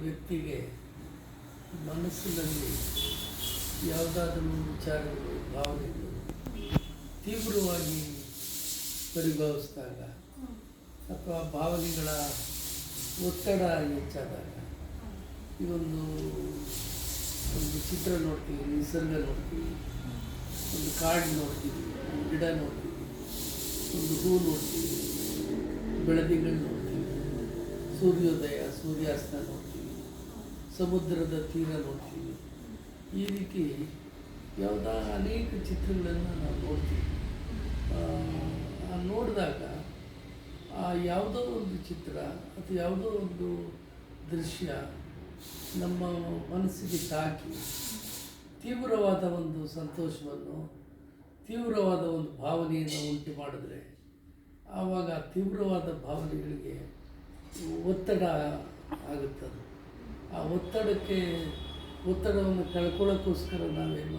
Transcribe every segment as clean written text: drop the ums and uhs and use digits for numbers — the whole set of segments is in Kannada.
ವ್ಯಕ್ತಿಗೆ ಮನಸ್ಸಿನಲ್ಲಿ ಯಾವುದಾದ್ರೂ ವಿಚಾರಗಳು ಭಾವನೆಗಳು ತೀವ್ರವಾಗಿ ಪರಿಭವಿಸಿದಾಗ ಅಥವಾ ಭಾವನೆಗಳ ಒತ್ತಡ ಹೆಚ್ಚಾದಾಗ ಈ ಒಂದು ಚಿತ್ರ ನೋಡ್ತೀವಿ, ನಿಸರ್ಗ ನೋಡ್ತೀವಿ, ಒಂದು ಕಾಡು ನೋಡ್ತೀವಿ, ಒಂದು ಗಿಡ ನೋಡ್ತೀವಿ, ಒಂದು ಹೂ ನೋಡ್ತೀವಿ, ಬೆಳದಿಂಗಳು ನೋಡ್ತೀವಿ, ಸೂರ್ಯೋದಯ ಸೂರ್ಯಾಸ್ತ ನೋಡ್ತೀವಿ, ಸಮುದ್ರದ ತೀರ ನೋಡ್ತೀವಿ. ಈ ರೀತಿ ಅನೇಕ ಚಿತ್ರಗಳನ್ನು ನಾವು ನೋಡ್ತೀವಿ. ನೋಡಿದಾಗ ಯಾವುದೋ ಒಂದು ಚಿತ್ರ ಅಥವಾ ಯಾವುದೋ ಒಂದು ದೃಶ್ಯ ನಮ್ಮ ಮನಸ್ಸಿಗೆ ತಾಕಿ ತೀವ್ರವಾದ ಒಂದು ಸಂತೋಷವನ್ನು, ತೀವ್ರವಾದ ಒಂದು ಭಾವನೆಯನ್ನು ಉಂಟು ಮಾಡಿದ್ರೆ ಆವಾಗ ತೀವ್ರವಾದ ಭಾವನೆಗಳಿಗೆ ಒತ್ತಡ ಆಗುತ್ತದೆ. ಆ ಒತ್ತಡವನ್ನು ಕಳ್ಕೊಳ್ಳೋಕ್ಕೋಸ್ಕರ ನಾನೇನು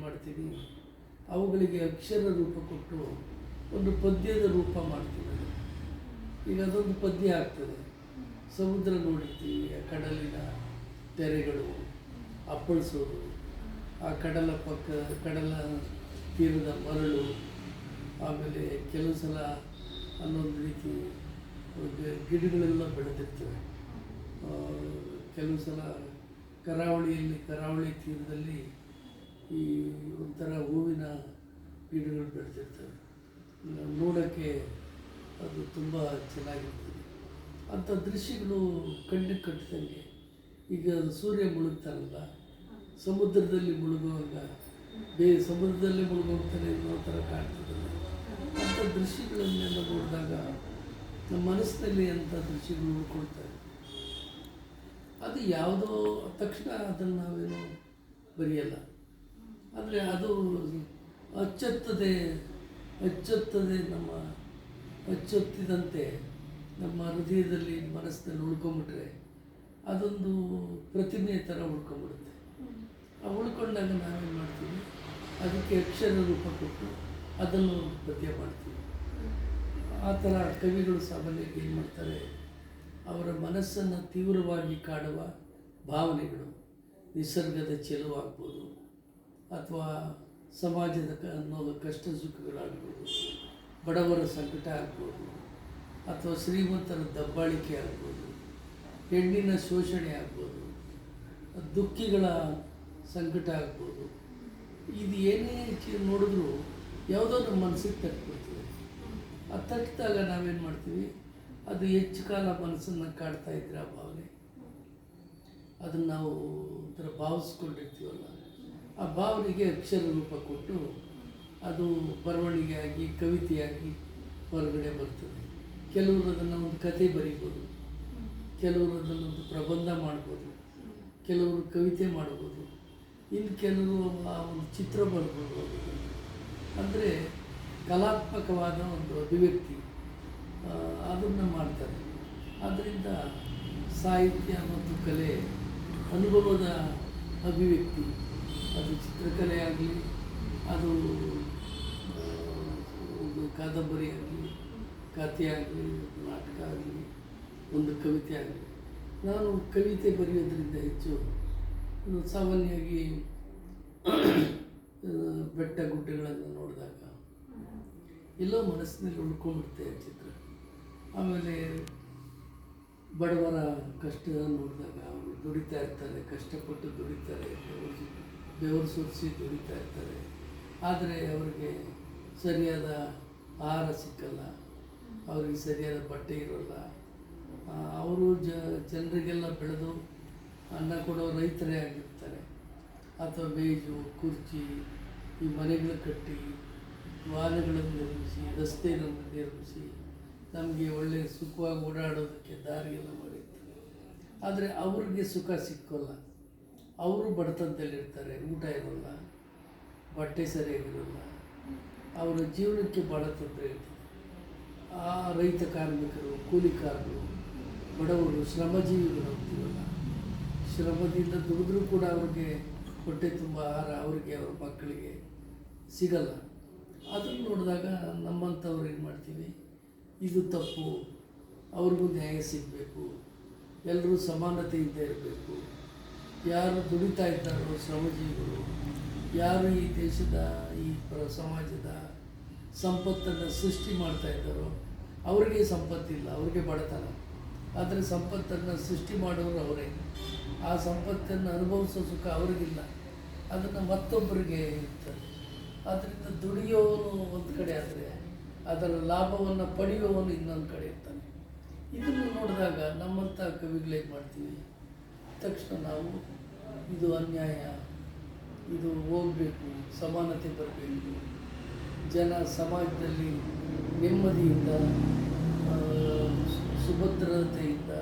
ಮಾಡ್ತೀನಿ, ಅವುಗಳಿಗೆ ಅಕ್ಷರ ರೂಪ ಕೊಟ್ಟು ಒಂದು ಪದ್ಯದ ರೂಪ ಮಾಡ್ತೀವಿ. ಈಗ ಅದೊಂದು ಪದ್ಯ ಆಗ್ತದೆ. ಸಮುದ್ರ ನೋಡಿರ್ತೀವಿ, ಆ ಕಡಲಿನ ತೆರೆಗಳು ಅಪ್ಪಳಿಸೋದು, ಆ ಕಡಲ ತೀರದ ಮರಳು, ಆಮೇಲೆ ಕೆಲವು ಸಲ ಅನ್ನೊಂದು ರೀತಿ ಗಿಡಗಳೆಲ್ಲ ಬೆಳೆದಿರ್ತವೆ. ಕೆಲವು ಸಲ ಕರಾವಳಿ ತೀರದಲ್ಲಿ ಈ ಒಂಥರ ಹೂವಿನ ಗಿಡಗಳು ಬೆಳೆದಿರ್ತವೆ. ನೋಡೋಕ್ಕೆ ಅದು ತುಂಬ ಚೆನ್ನಾಗಿರ್ತದೆ. ಅಂಥ ದೃಶ್ಯಗಳು ಕಣ್ಣಿಗೆ ಕಟ್ಟಿದಂಗೆ. ಈಗ ಸೂರ್ಯ ಮುಳುಗ್ತಾನಲ್ಲ, ಸಮುದ್ರದಲ್ಲಿ ಮುಳುಗುವಾಗ ಸಮುದ್ರದಲ್ಲೇ ಮುಳುಗೋಗ್ತಾನೆ ಅನ್ನೋ ಥರ ಕಾಣ್ತದಲ್ಲ. ಅಂಥ ದೃಶ್ಯಗಳನ್ನೆಲ್ಲ ನೋಡಿದಾಗ ನಮ್ಮ ಮನಸ್ಸಿನಲ್ಲಿ ಅಂಥ ದೃಶ್ಯಗಳು ಉಳ್ಕೊಳ್ತಾರೆ. ಅದು ಯಾವುದೋ ತಕ್ಷಣ ಅದನ್ನು ನಾವೇನು ಬರೆಯಲ್ಲ, ಆದರೆ ಅದು ಅಚ್ಚೊತ್ತಿದಂತೆ ನಮ್ಮ ಹೃದಯದಲ್ಲಿ ಮನಸ್ಸಿನಲ್ಲಿ ಉಳ್ಕೊಂಬಿಟ್ರೆ ಅದೊಂದು ಪ್ರತಿಮೆ ಥರ ಉಳ್ಕೊಂಬಿಡುತ್ತೆ. ಆ ಉಳ್ಕೊಂಡಾಗ ನಾವೇನು ಮಾಡ್ತೀವಿ, ಅದಕ್ಕೆ ಅಕ್ಷರ ರೂಪ ಕೊಟ್ಟು ಅದನ್ನು ಪದ್ಯ ಮಾಡ್ತೀವಿ. ಆ ಥರ ಕವಿಗಳು ಸಾಮಾನ್ಯವಾಗಿ ಏನು ಮಾಡ್ತಾರೆ, ಅವರ ಮನಸ್ಸನ್ನು ತೀವ್ರವಾಗಿ ಕಾಡುವ ಭಾವನೆಗಳು, ನಿಸರ್ಗದ ಚೆಲುವಾಗ್ಬೋದು, ಅಥವಾ ಸಮಾಜದ ಅನ್ನೋದು ಕಷ್ಟ ಸುಖಗಳಾಗ್ಬೋದು, ಬಡವರ ಸಂಕಟ ಆಗ್ಬೋದು, ಅಥವಾ ಶ್ರೀಮಂತರ ದಬ್ಬಾಳಿಕೆ ಆಗ್ಬೋದು, ಹೆಣ್ಣಿನ ಶೋಷಣೆ ಆಗ್ಬೋದು, ದುಃಖಿಗಳ ಸಂಕಟ ಆಗ್ಬೋದು. ಇದು ಏನೇ ನೋಡಿದ್ರೂ ಯಾವುದೋ ನಮ್ಮ ಮನಸ್ಸಿಗೆ ತಟ್ಬಿಡ್ತೀವಿ. ಅದು ತಟ್ಟಿದಾಗ ನಾವೇನು ಮಾಡ್ತೀವಿ, ಅದು ಹೆಚ್ಚು ಕಾಲ ಮನಸ್ಸನ್ನು ಕಾಡ್ತಾ ಇದ್ರೆ ಆ ಭಾವನೆ, ಅದನ್ನು ನಾವು ಒಂಥರ ಭಾವಿಸ್ಕೊಂಡಿರ್ತೀವಲ್ಲ, ಆ ಭಾವನೆಗೆ ಅಕ್ಷರ ರೂಪ ಕೊಟ್ಟು ಅದು ಬರವಣಿಗೆ ಆಗಿ ಕವಿತೆಯಾಗಿ ಹೊರಗಡೆ ಬರ್ತದೆ. ಕೆಲವರು ಅದನ್ನು ಒಂದು ಕತೆ ಬರೀಬೋದು, ಕೆಲವರು ಅದನ್ನೊಂದು ಪ್ರಬಂಧ ಮಾಡ್ಬೋದು, ಕೆಲವರು ಕವಿತೆ ಮಾಡ್ಬೋದು, ಇನ್ನು ಕೆಲವರು ಆ ಒಂದು ಚಿತ್ರ ಬರ್ಬೋದು. ಅಂದರೆ ಕಲಾತ್ಮಕವಾದ ಒಂದು ಅಭಿವ್ಯಕ್ತಿ ಅದನ್ನು ಮಾಡ್ತಾರೆ. ಆದ್ದರಿಂದ ಸಾಹಿತ್ಯ ಮತ್ತು ಕಲೆ ಅನುಭವದ ಅಭಿವ್ಯಕ್ತಿ. ಅದು ಚಿತ್ರಕಲೆ ಆಗಲಿ, ಅದು ಒಂದು ಕಾದಂಬರಿ ಆಗಲಿ, ಕಥೆ ಆಗಲಿ, ನಾಟಕ ಆಗಲಿ, ಒಂದು ಕವಿತೆ ಆಗಲಿ. ನಾನು ಕವಿತೆ ಬರೆಯೋದ್ರಿಂದ ಹೆಚ್ಚು ಸಾಮಾನ್ಯವಾಗಿ ಬೆಟ್ಟ ಗುಡ್ಡಗಳನ್ನು ನೋಡಿದಾಗ ಎಲ್ಲೋ ಮನಸ್ಸಿನಲ್ಲಿ ಉಳ್ಕೊಂಡ್ಬಿಡುತ್ತೆ ಚಿತ್ರ. ಆಮೇಲೆ ಬಡವರ ಕಷ್ಟ ನೋಡಿದಾಗ ಅವರು ದುಡಿತಾ ಇರ್ತಾರೆ, ಕಷ್ಟಪಟ್ಟು ದುಡಿತಾರೆ, ಬೆವರು ಸುರಿಸಿ ದುಡಿತಾ ಇರ್ತಾರೆ. ಆದರೆ ಅವರಿಗೆ ಸರಿಯಾದ ಆಹಾರ ಸಿಕ್ಕಲ್ಲ, ಅವರಿಗೆ ಸರಿಯಾದ ಬಟ್ಟೆ ಇರೋಲ್ಲ. ಅವರು ಜನರಿಗೆಲ್ಲ ಬೆಳೆದು ಅನ್ನ ಕೊಡೋ ರೈತರೇ ಆಗಿರ್ತಾರೆ. ಅಥವಾ ಮೇಜು ಕುರ್ಚಿ ಈ ಮನೆಗಳು ಕಟ್ಟಿ, ವಾಹನಗಳನ್ನು ನಿರ್ಮಿಸಿ, ರಸ್ತೆಯನ್ನು ನಿರ್ಮಿಸಿ, ನಮಗೆ ಒಳ್ಳೆಯ ಸುಖವಾಗಿ ಓಡಾಡೋದಕ್ಕೆ ದಾರಿಯನ್ನು ಮಾಡಿರ್ತಾರೆ. ಆದರೆ ಅವ್ರಿಗೆ ಸುಖ ಸಿಕ್ಕೋಲ್ಲ. ಅವರು ಬಡತನದಲ್ಲಿರ್ತಾರೆ, ಊಟ ಇರೋಲ್ಲ, ಬಟ್ಟೆ ಸರಿಯಾಗಿರೋಲ್ಲ, ಅವರ ಜೀವನಕ್ಕೆ ಭಾಳ ತೊಂದರೆ ಇರ್ತದೆ. ಆ ರೈತ ಕಾರ್ಮಿಕರು, ಕೂಲಿಕಾರರು, ಬಡವರು, ಶ್ರಮಜೀವಿಗಳು ಅಂತೀವಲ್ಲ, ಶ್ರಮದಿಂದ ದುಡಿದ್ರೂ ಕೂಡ ಅವ್ರಿಗೆ ಹೊಟ್ಟೆ ತುಂಬ ಆಹಾರ ಅವರಿಗೆ ಅವ್ರ ಮಕ್ಕಳಿಗೆ ಸಿಗಲ್ಲ. ಅದನ್ನು ನೋಡಿದಾಗ ನಮ್ಮಂಥವ್ರು ಏನು ಮಾಡ್ತೀವಿ, ಇದು ತಪ್ಪು, ಅವ್ರಿಗೂ ನ್ಯಾಯ ಸಿಗಬೇಕು, ಎಲ್ಲರೂ ಸಮಾನತೆಯಿಂದ ಇರಬೇಕು. ಯಾರು ದುಡಿತಾ ಇದ್ದಾರೋ ಶ್ರಮಜೀವಿಗಳು, ಯಾರು ಈ ದೇಶದ ಈ ಸಮಾಜದ ಸಂಪತ್ತನ್ನು ಸೃಷ್ಟಿ ಮಾಡ್ತಾ ಇದ್ದಾರೋ ಅವರಿಗೆ ಸಂಪತ್ತಿಲ್ಲ, ಅವ್ರಿಗೆ ಬಡತನ. ಆದರೆ ಸಂಪತ್ತನ್ನು ಸೃಷ್ಟಿ ಮಾಡೋರು ಅವರೇ. ಆ ಸಂಪತ್ತನ್ನು ಅನುಭವಿಸೋ ಸುಖ ಅವ್ರಿಗಿಲ್ಲ, ಅದನ್ನು ಮತ್ತೊಬ್ಬರಿಗೆ ಇರ್ತದೆ. ಆದ್ದರಿಂದ ದುಡಿಯೋನು ಒಂದು ಕಡೆ ಆದರೆ ಅದರ ಲಾಭವನ್ನು ಪಡೆಯುವವನು ಇನ್ನೊಂದು ಕಡೆ ಇರ್ತಾನೆ. ಇದನ್ನು ನೋಡಿದಾಗ ನಮ್ಮಂಥ ಕವಿಗಳೇನು ಮಾಡ್ತೀವಿ, ತಕ್ಷಣ ನಾವು ಇದು ಅನ್ಯಾಯ, ಇದು ಹೋಗಬೇಕು, ಸಮಾನತೆ ಬರಬೇಕು, ಜನ ಸಮಾಜದಲ್ಲಿ ನೆಮ್ಮದಿಯಿಂದ ಸುಭದ್ರತೆಯಿಂದ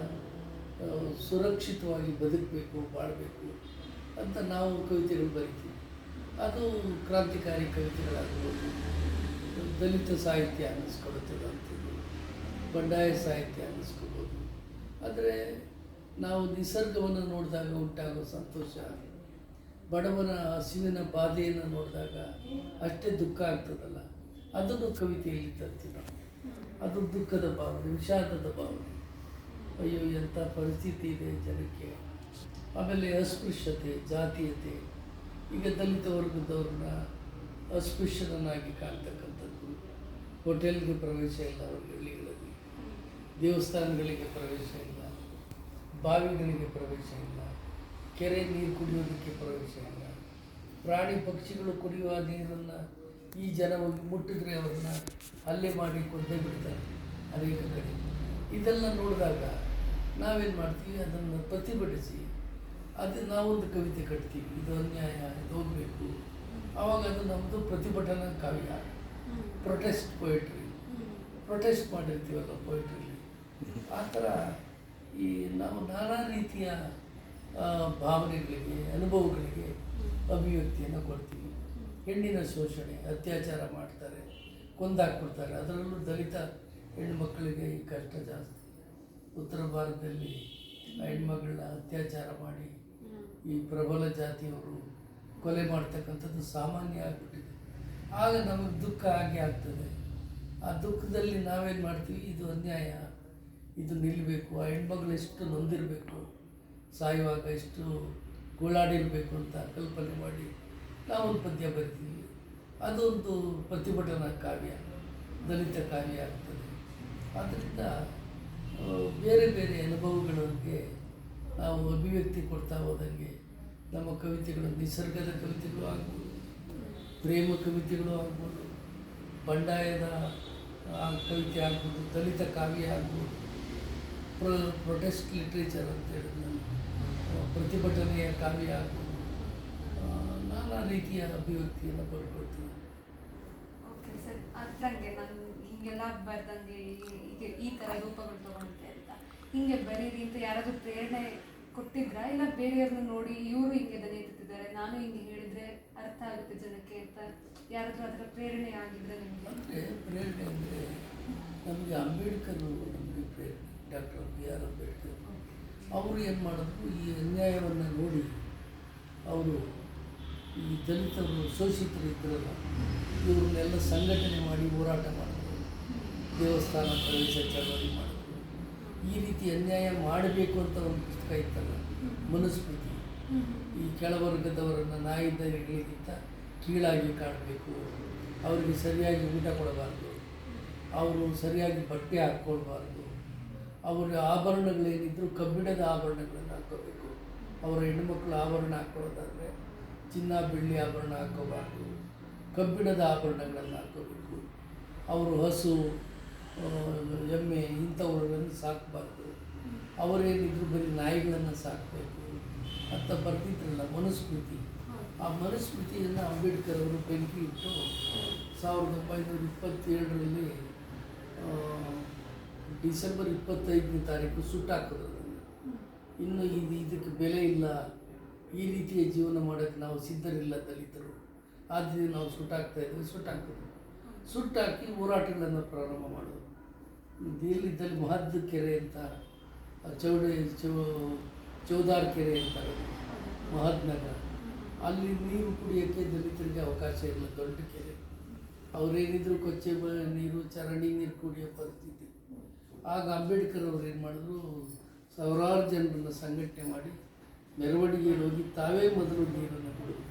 ಸುರಕ್ಷಿತವಾಗಿ ಬದುಕಬೇಕು, ಬಾಳಬೇಕು ಅಂತ ನಾವು ಕವಿತೆಗಳು ಬರಿತೀವಿ. ಅದು ಕ್ರಾಂತಿಕಾರಿ ಕವಿತೆಗಳಾಗ್ಬೋದು, ದಲಿತ ಸಾಹಿತ್ಯ ಅನ್ನಿಸ್ಕೊಳ್ತದೆ ಅಂಥದ್ದು, ಬಂಡಾಯ ಸಾಹಿತ್ಯ ಅನ್ನಿಸ್ಕೋಬೋದು. ಆದರೆ ನಾವು ನಿಸರ್ಗವನ್ನು ನೋಡಿದಾಗ ಉಂಟಾಗೋ ಸಂತೋಷ, ಬಡವನ ಹಸಿವಿನ ಬಾಧೆಯನ್ನು ನೋಡಿದಾಗ ಅಷ್ಟೇ ದುಃಖ ಆಗ್ತದಲ್ಲ, ಅದನ್ನು ಕವಿತೆಯಲ್ಲಿ ತರ್ತೀವಿ ನಾವು. ಅದು ದುಃಖದ ಭಾವನೆ, ವಿಷಾದದ ಭಾವನೆ. ಅಯ್ಯೋ ಎಂಥ ಪರಿಸ್ಥಿತಿ ಇದೆ ಜನಕ್ಕೆ. ಆಮೇಲೆ ಅಸ್ಪೃಶ್ಯತೆ, ಜಾತೀಯತೆ. ಈಗ ದಲಿತ ವರ್ಗದವ್ರನ್ನ ಅಸ್ಪೃಶ್ಯರನ್ನಾಗಿ ಕಾಣ್ತಕ್ಕಂಥದ್ದು. ಹೋಟೆಲ್ಗೆ ಪ್ರವೇಶ ಇಲ್ಲ ಅವ್ರ ಹಳ್ಳಿಗಳಲ್ಲಿ, ದೇವಸ್ಥಾನಗಳಿಗೆ ಪ್ರವೇಶ ಇಲ್ಲ, ಬಾವಿಗಳಿಗೆ ಪ್ರವೇಶ ಇಲ್ಲ, ಕೆರೆ ನೀರು ಕುಡಿಯೋದಕ್ಕೆ ಪ್ರವೇಶ ಇಲ್ಲ. ಪ್ರಾಣಿ ಪಕ್ಷಿಗಳು ಕುಡಿಯುವ ನೀರನ್ನು ಈ ಜನ ಹೋಗಿ ಮುಟ್ಟಿದ್ರೆ ಅವ್ರನ್ನ ಹಲ್ಲೆ ಮಾಡಿ ಕೊಂದೇ ಬಿಡ್ತಾರೆ ಅನೇಕ ಕಡೆ. ಇದೆಲ್ಲ ನೋಡಿದಾಗ ನಾವೇನು ಮಾಡ್ತೀವಿ, ಅದನ್ನು ಪ್ರತಿಭಟಿಸಿ ಅದು ನಾವೊಂದು ಕವಿತೆ ಕಟ್ತೀವಿ, ಇದು ಅನ್ಯಾಯ, ಇದು ಹೋಗಬೇಕು. ಆವಾಗ ಅದು ನಮ್ಮದು ಪ್ರತಿಭಟನಾ ಕಾವ್ಯ, ಪ್ರೊಟೆಸ್ಟ್ ಪೊಯಿಟ್ರಿ. ಪ್ರೊಟೆಸ್ಟ್ ಮಾಡಿರ್ತೀವಲ್ಲ ಪೊಯಿಟ್ರಿಲಿ. ಆ ಥರ ಈ ನಾವು ನಾನಾ ರೀತಿಯ ಭಾವನೆಗಳಿಗೆ, ಅನುಭವಗಳಿಗೆ ಅಭಿವ್ಯಕ್ತಿಯನ್ನು ಕೊಡ್ತೀವಿ. ಹೆಣ್ಣಿನ ಶೋಷಣೆ, ಅತ್ಯಾಚಾರ ಮಾಡ್ತಾರೆ, ಕೊಂದಾಕ್ಬಿಡ್ತಾರೆ. ಅದರಲ್ಲೂ ದಲಿತ ಹೆಣ್ಮಕ್ಕಳಿಗೆ ಈ ಕಷ್ಟ ಜಾಸ್ತಿ. ಉತ್ತರ ಭಾರತದಲ್ಲಿ ಹೆಣ್ಮಗಳನ್ನ ಅತ್ಯಾಚಾರ ಮಾಡಿ ಈ ಪ್ರಬಲ ಜಾತಿಯವರು ಕೊಲೆ ಮಾಡ್ತಕ್ಕಂಥದ್ದು ಸಾಮಾನ್ಯ ಆಗಿಬಿಟ್ಟಿದೆ. ಆಗ ನಮಗೆ ದುಃಖ ಆಗೇ ಆಗ್ತದೆ. ಆ ದುಃಖದಲ್ಲಿ ನಾವೇನು ಮಾಡ್ತೀವಿ, ಇದು ಅನ್ಯಾಯ, ಇದು ನಿಲ್ಲಬೇಕು, ಆ ಹೆಣ್ಮಗಳು ಎಷ್ಟು ನೊಂದಿರಬೇಕು, ಸಾಯುವಾಗ ಎಷ್ಟು ಗೋಳಾಡಿರಬೇಕು ಅಂತ ಕಲ್ಪನೆ ಮಾಡಿ ನಾವೊಂದು ಪದ್ಯ ಬರಿತೀವಿ. ಅದೊಂದು ಪ್ರತಿಭಟನಾ ಕಾವ್ಯ, ದಲಿತ ಕಾವ್ಯ ಆಗ್ತದೆ. ಆದ್ದರಿಂದ ಬೇರೆ ಬೇರೆ ಅನುಭವಗಳಿಗೆ ನಾವು ಅಭಿವ್ಯಕ್ತಿ ಕೊಡ್ತಾ ಹೋದಂಗೆ ನಮ್ಮ ಕವಿತೆಗಳು ನಿಸರ್ಗದ ಕವಿತೆಗಳು ಆಗ್ಬೋದು, ಪ್ರೇಮ ಕವಿತೆಗಳು ಆಗ್ಬೋದು, ಬಂಡಾಯದ ಕವಿತೆ ಆಗ್ಬೋದು, ದಲಿತ ಕಾವ್ಯ ಆಗ್ಬೋದು, ಪ್ರೊಟೆಸ್ಟ್ ಲಿಟ್ರೇಚರ್ ಅಂತ ಹೇಳಿದ್ನಲ್ಲ, ಪ್ರತಿಭಟನೆಯ ಕಾವ್ಯ ಆಗ್ಬೋದು, ನಾನಾ ರೀತಿಯ ಅಭಿವ್ಯಕ್ತಿಯನ್ನು ಬರ್ಕೊಳ್ತೀವಿ. ಓಕೆ ಸರ್, ಅದ್ರಂಗೆ ನಾನು ಹೀಗೆಲ್ಲ ಬರ್ದಂಗೆ ಈಗ ಈ ಥರ ರೂಪಗಳು ತೊಗೊಳುತ್ತೆ ಅಂತ ಹಿಂಗೆ ಬರೀರಿ ಅಂತ ಯಾರಾದರೂ ಪ್ರೇರಣೆ ಕೊಟ್ಟಿದ್ರಾ, ಇಲ್ಲ ಬೇರೆಯವ್ರನ್ನ ನೋಡಿ ಇವರು ಹಿಂಗೆ ದನಿ ಎತ್ತುತ್ತಿದ್ದಾರೆ, ನಾನು ಹಿಂಗೆ ಹೇಳಿದರೆ ಅರ್ಥ ಆಗುತ್ತೆ ಜನಕ್ಕೆ ಅಂತ ಯಾರಾದರೂ ಅದರ ಪ್ರೇರಣೆ ಆಗಿದ್ರೆ ನಿಮಗೆ? ಅಂದರೆ ಪ್ರೇರಣೆ ಅಂದರೆ ನಮಗೆ ಅಂಬೇಡ್ಕರ್ ನಮಗೆ ಪ್ರೇರಣೆ. ಡಾಕ್ಟರ್ BR ಅಂಬೇಡ್ಕರ್ ಅವರು ಏನು ಮಾಡಿದ್ರು, ಈ ಅನ್ಯಾಯವನ್ನು ನೋಡಿ ಅವರು ಈ ದಲಿತರು ಶೋಷಿತರು ಇದ್ರಲ್ಲ ಇವ್ರನ್ನೆಲ್ಲ ಸಂಘಟನೆ ಮಾಡಿ ಹೋರಾಟ ಮಾಡಿದ್ರು, ದೇವಸ್ಥಾನ ಪ್ರವೇಶ ಚಳವಳಿ ಮಾಡಿದ್ರು. ಈ ರೀತಿ ಅನ್ಯಾಯ ಮಾಡಬೇಕು ಅಂತ ಒಂದು ಪುಸ್ತಕ ಇತ್ತಲ್ಲ, ಮನುಸ್ಮೃತಿ. ಈ ಕೆಳವರ್ಗದವರನ್ನು ನಾಯಿಗಳಿಗಿಂತ ಕೀಳಾಗಿ ಕಾಣಬೇಕು, ಅವರಿಗೆ ಸರಿಯಾಗಿ ಊಟ ಕೊಡಬಾರ್ದು, ಅವರು ಸರಿಯಾಗಿ ಬಟ್ಟೆ ಹಾಕ್ಕೊಳ್ಬಾರ್ದು, ಅವರ ಆಭರಣಗಳೇನಿದ್ರು ಕಬ್ಬಿಣದ ಆಭರಣಗಳನ್ನು ಹಾಕ್ಕೋಬೇಕು. ಅವರ ಹೆಣ್ಣುಮಕ್ಕಳು ಆಭರಣ ಹಾಕ್ಕೊಳ್ಳೋದಾದರೆ ಚಿನ್ನ ಬೆಳ್ಳಿ ಆಭರಣ ಹಾಕ್ಕೋಬಾರ್ದು, ಕಬ್ಬಿಣದ ಆಭರಣಗಳನ್ನು ಹಾಕ್ಕೋಬೇಕು. ಅವರು ಹಸು ಎಮ್ಮೆ ಇಂಥವುಗಳನ್ನು ಸಾಕಬಾರ್ದು, ಅವರೇನಿದ್ರು ಬರೀ ನಾಯಿಗಳನ್ನು ಸಾಕಬೇಕು ಅಂತ ಬರ್ತಿದ್ರಲ್ಲ ಮನುಸ್ಮೃತಿ. ಆ ಮನುಸ್ಮೃತಿಯನ್ನು ಅಂಬೇಡ್ಕರ್ ಅವರು ಬೆಂಕಿ ಇಟ್ಟು 1927ರಲ್ಲಿ ಡಿಸೆಂಬರ್ 25ನೇ ತಾರೀಕು ಸುಟ್ಟಾಕಿದ್ರು. ಇನ್ನು ಇದಕ್ಕೆ ಬೆಲೆ ಇಲ್ಲ, ಈ ರೀತಿಯ ಜೀವನ ಮಾಡೋಕ್ಕೆ ನಾವು ಸಿದ್ಧರಿಲ್ಲ ದಲಿತರು, ಆದ್ದರಿಂದ ನಾವು ಸುಟ್ಟಾಕ್ತಾಯಿದ್ವಿ. ಸುಟ್ಟಾಕಿ ಹೋರಾಟಗಳನ್ನು ಪ್ರಾರಂಭ ಮಾಡೋದು. ದಿಲ್ಲಿದ್ದಲ್ಲಿ ಮಹದ್ ಕೆರೆ ಅಂತ, ಚೌದಾರ್ ಕೆರೆ ಅಂತ ಮಹದ್ ನಗರ, ಅಲ್ಲಿ ನೀರು ಕುಡಿಯೋಕ್ಕೆ ದಲಿತರಿಗೆ ಅವಕಾಶ ಇಲ್ಲ. ದೊಡ್ಡ ಕೆರೆ, ಅವರೇನಿದ್ರು ಕೊಚ್ಚೆ ನೀರು, ಚರಂಡಿ ನೀರು ಕುಡಿಯೋ ಪರಿಸ್ಥಿತಿ. ಆಗ ಅಂಬೇಡ್ಕರ್ ಅವ್ರು ಏನು ಮಾಡಿದ್ರು, ಸಾವಿರಾರು ಜನರನ್ನು ಸಂಘಟನೆ ಮಾಡಿ ಮೆರವಣಿಗೆಯಲ್ಲಿ ಹೋಗಿ ತಾವೇ ಮೊದಲು ನೀರನ್ನು ಕೊಡೋದು.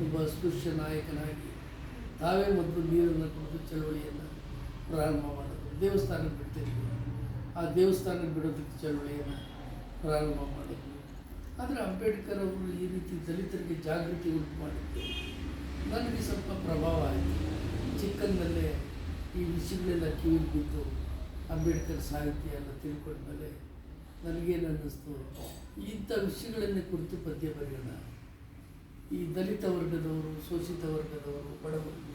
ಒಬ್ಬ ಅಸ್ಪೃಶ್ಯ ನಾಯಕನಾಗಿ ತಾವೇ ಮೊದಲು ನೀರನ್ನು ಕುಡಿದು ಚಳವಳಿಯನ್ನು ಪ್ರಾರಂಭ ಮಾಡೋದು. ದೇವಸ್ಥಾನ ಬಿಡ್ತಿದ್ವಿ, ಆ ದೇವಸ್ಥಾನ ಬಿಡೋದಕ್ಕೆ ಚಳವಳಿಯನ್ನು ಪ್ರಾರಂಭ ಮಾಡಿದ್ವಿ. ಆದರೆ ಅಂಬೇಡ್ಕರ್ ಅವರು ಈ ರೀತಿ ದಲಿತರಿಗೆ ಜಾಗೃತಿ ಉಂಟು ಮಾಡಿದ್ದು ನನಗೆ ಸ್ವಲ್ಪ ಪ್ರಭಾವ ಆಯಿತು. ಚಿಕ್ಕಂದಲ್ಲೇ ಈ ವಿಷಯಗಳೆಲ್ಲ ಕಿವಿಗೆ ಬಿದ್ದು ಅಂಬೇಡ್ಕರ್ ಸಾಹಿತ್ಯ ಎಲ್ಲ ತಿಳ್ಕೊಂಡ್ಮೇಲೆ ನನಗೇನು ಅನ್ನಿಸ್ತು, ಇಂಥ ವಿಷಯಗಳನ್ನೇ ಕುರಿತು ಪದ್ಯ ಬರೆಯೋಣ. ಈ ದಲಿತ ವರ್ಗದವರು, ಶೋಷಿತ ವರ್ಗದವರು, ಬಡವರು,